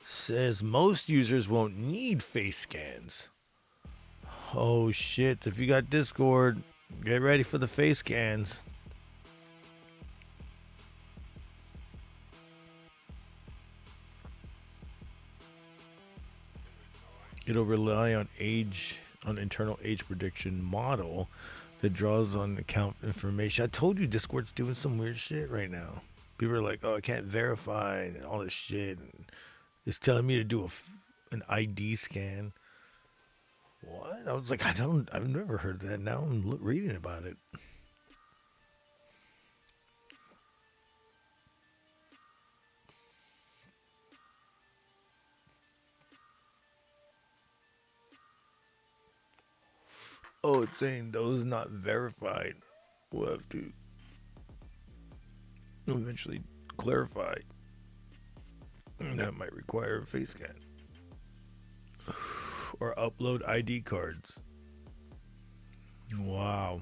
Speaker 1: Says most users won't need face scans. Oh shit, if you got Discord, get ready for the face scans. It'll rely on internal age prediction model that draws on account information. I told you Discord's doing some weird shit right now. People are like, oh, I can't verify and all this shit. And it's telling me to do an ID scan. What? I was like, I've never heard that. Now I'm reading about it. Oh, it's saying those not verified will have to eventually clarify. That might require a face scan. Or upload ID cards. Wow.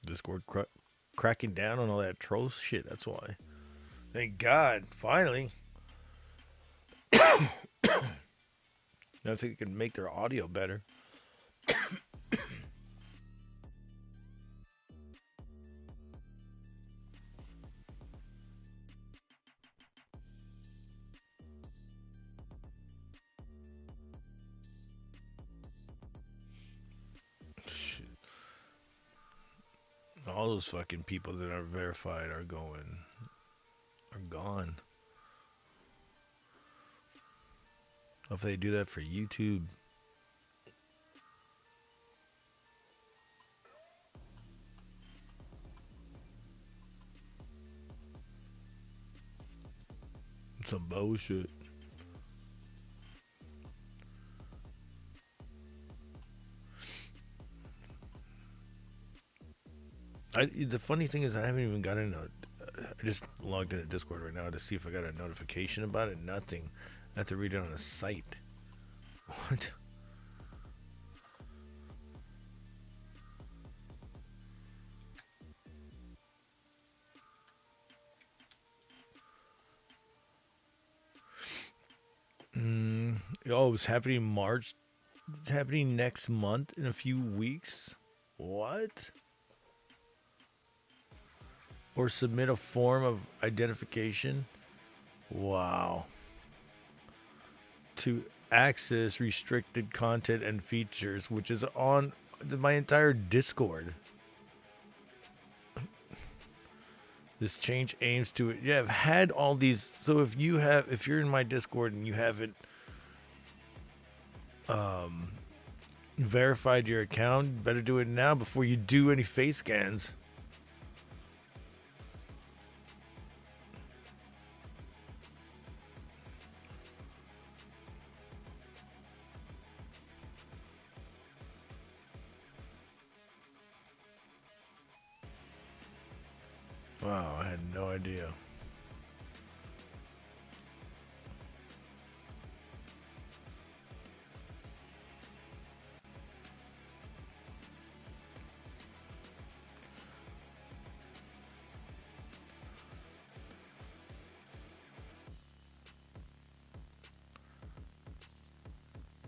Speaker 1: Discord cracking down on all that troll shit, that's why. Thank God, finally. I think it can make their audio better. Shit. All those fucking people that are verified are gone. If they do that for YouTube. Some bullshit. The funny thing is I haven't even gotten I just logged into Discord right now to see if I got a notification about it. Nothing. I have to read it on a site. What? Oh, it's happening March. It's happening next month in a few weeks. What? Or submit a form of identification. Wow. To access restricted content and features, which is on my entire Discord. This change aims to, yeah, I've had all these. So if you're in my Discord and you haven't verified your account, better do it now before you do any face scans. Wow, I had no idea.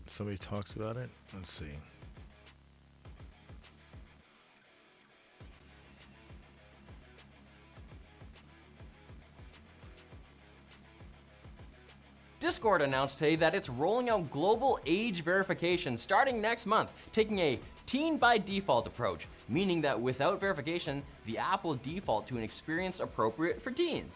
Speaker 1: Somebody talks about it? Let's see.
Speaker 17: Discord announced today that it's rolling out global age verification starting next month, taking a teen by default approach, meaning that without verification, the app will default to an experience appropriate for teens.